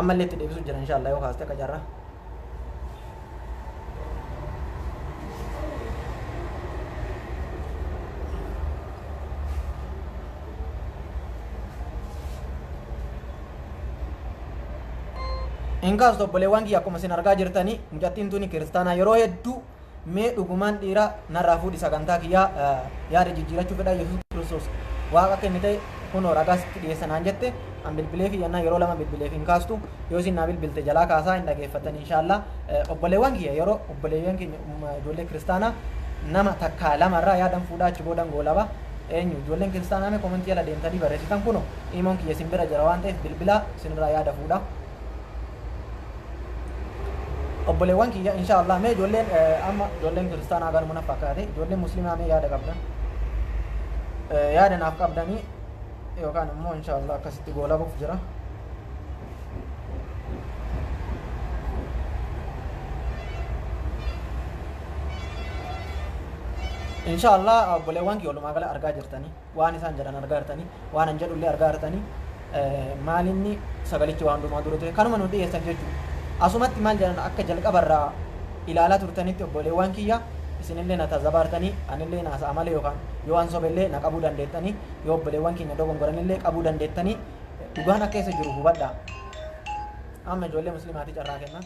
ammallee itti deebisu jira inshallah yoo kaaste akka jarraa in kaastu obboleewwan kiyya akkuma isin argaa jirtanii mucattiin tuni kiristaanaa yeroo hedduu mee dhugumaan dhiira narraa fuudhi sagantaa kiyyaa yaada jijjiirachuu fedha Yesuus Kiristoos waaqa akka inni ta'e kunoo ragaa sitti dhiyeessanaan jette an bilbilee fi yannaa yeroo lama bilbilee fi hin kaastu yoo isin naa bilbilte jalaa kaasaa hin dhageeffatan inshallah obboleewwan kiyya yeroo obboleewwan keenya ijoollee kiristaanaa nama takkaa lamarraa yaadan fuudhaa achi boodan goolaba eenyu ijoolleen kiristaanaa mee komentii jala deemtanii barreessitan kunoo imoon kiyya isin bira jira waan ta'eef bilbilaa isinirraa yaada fuudhaa obboleewwan kiyya inshallah mee ijoolleen amma ijoolleen kiristaanaa garuu naaf fakkaate ijoolleen muslimaa mee yaada qabdan yaada naaf qabdanii yookaan immoo inshallah akkasitti goolabuuf jira inshallah obboleewwan kiyya walumaa gala argaa jirtanii waan isaan jedhan argaa jirtanii waan an jedhullee argaa jirtanii maalinni sagalichi waan dhumaa dura ture kanuma nu dhiyeessan jechuudha asumatti maal jedhan akka jalqabarraa ilaalaa turtanitti obboleewwan kiyya isinillee na tazabartanii anillee na saamale yookaan yoo an sobellee na qabuu dandeettanii yoo obboleewwan keenya dogongoranillee qabuu dandeettanii dhugaan akka isa jiru hubadhaa amma ijoollee muslimaati carraa kenna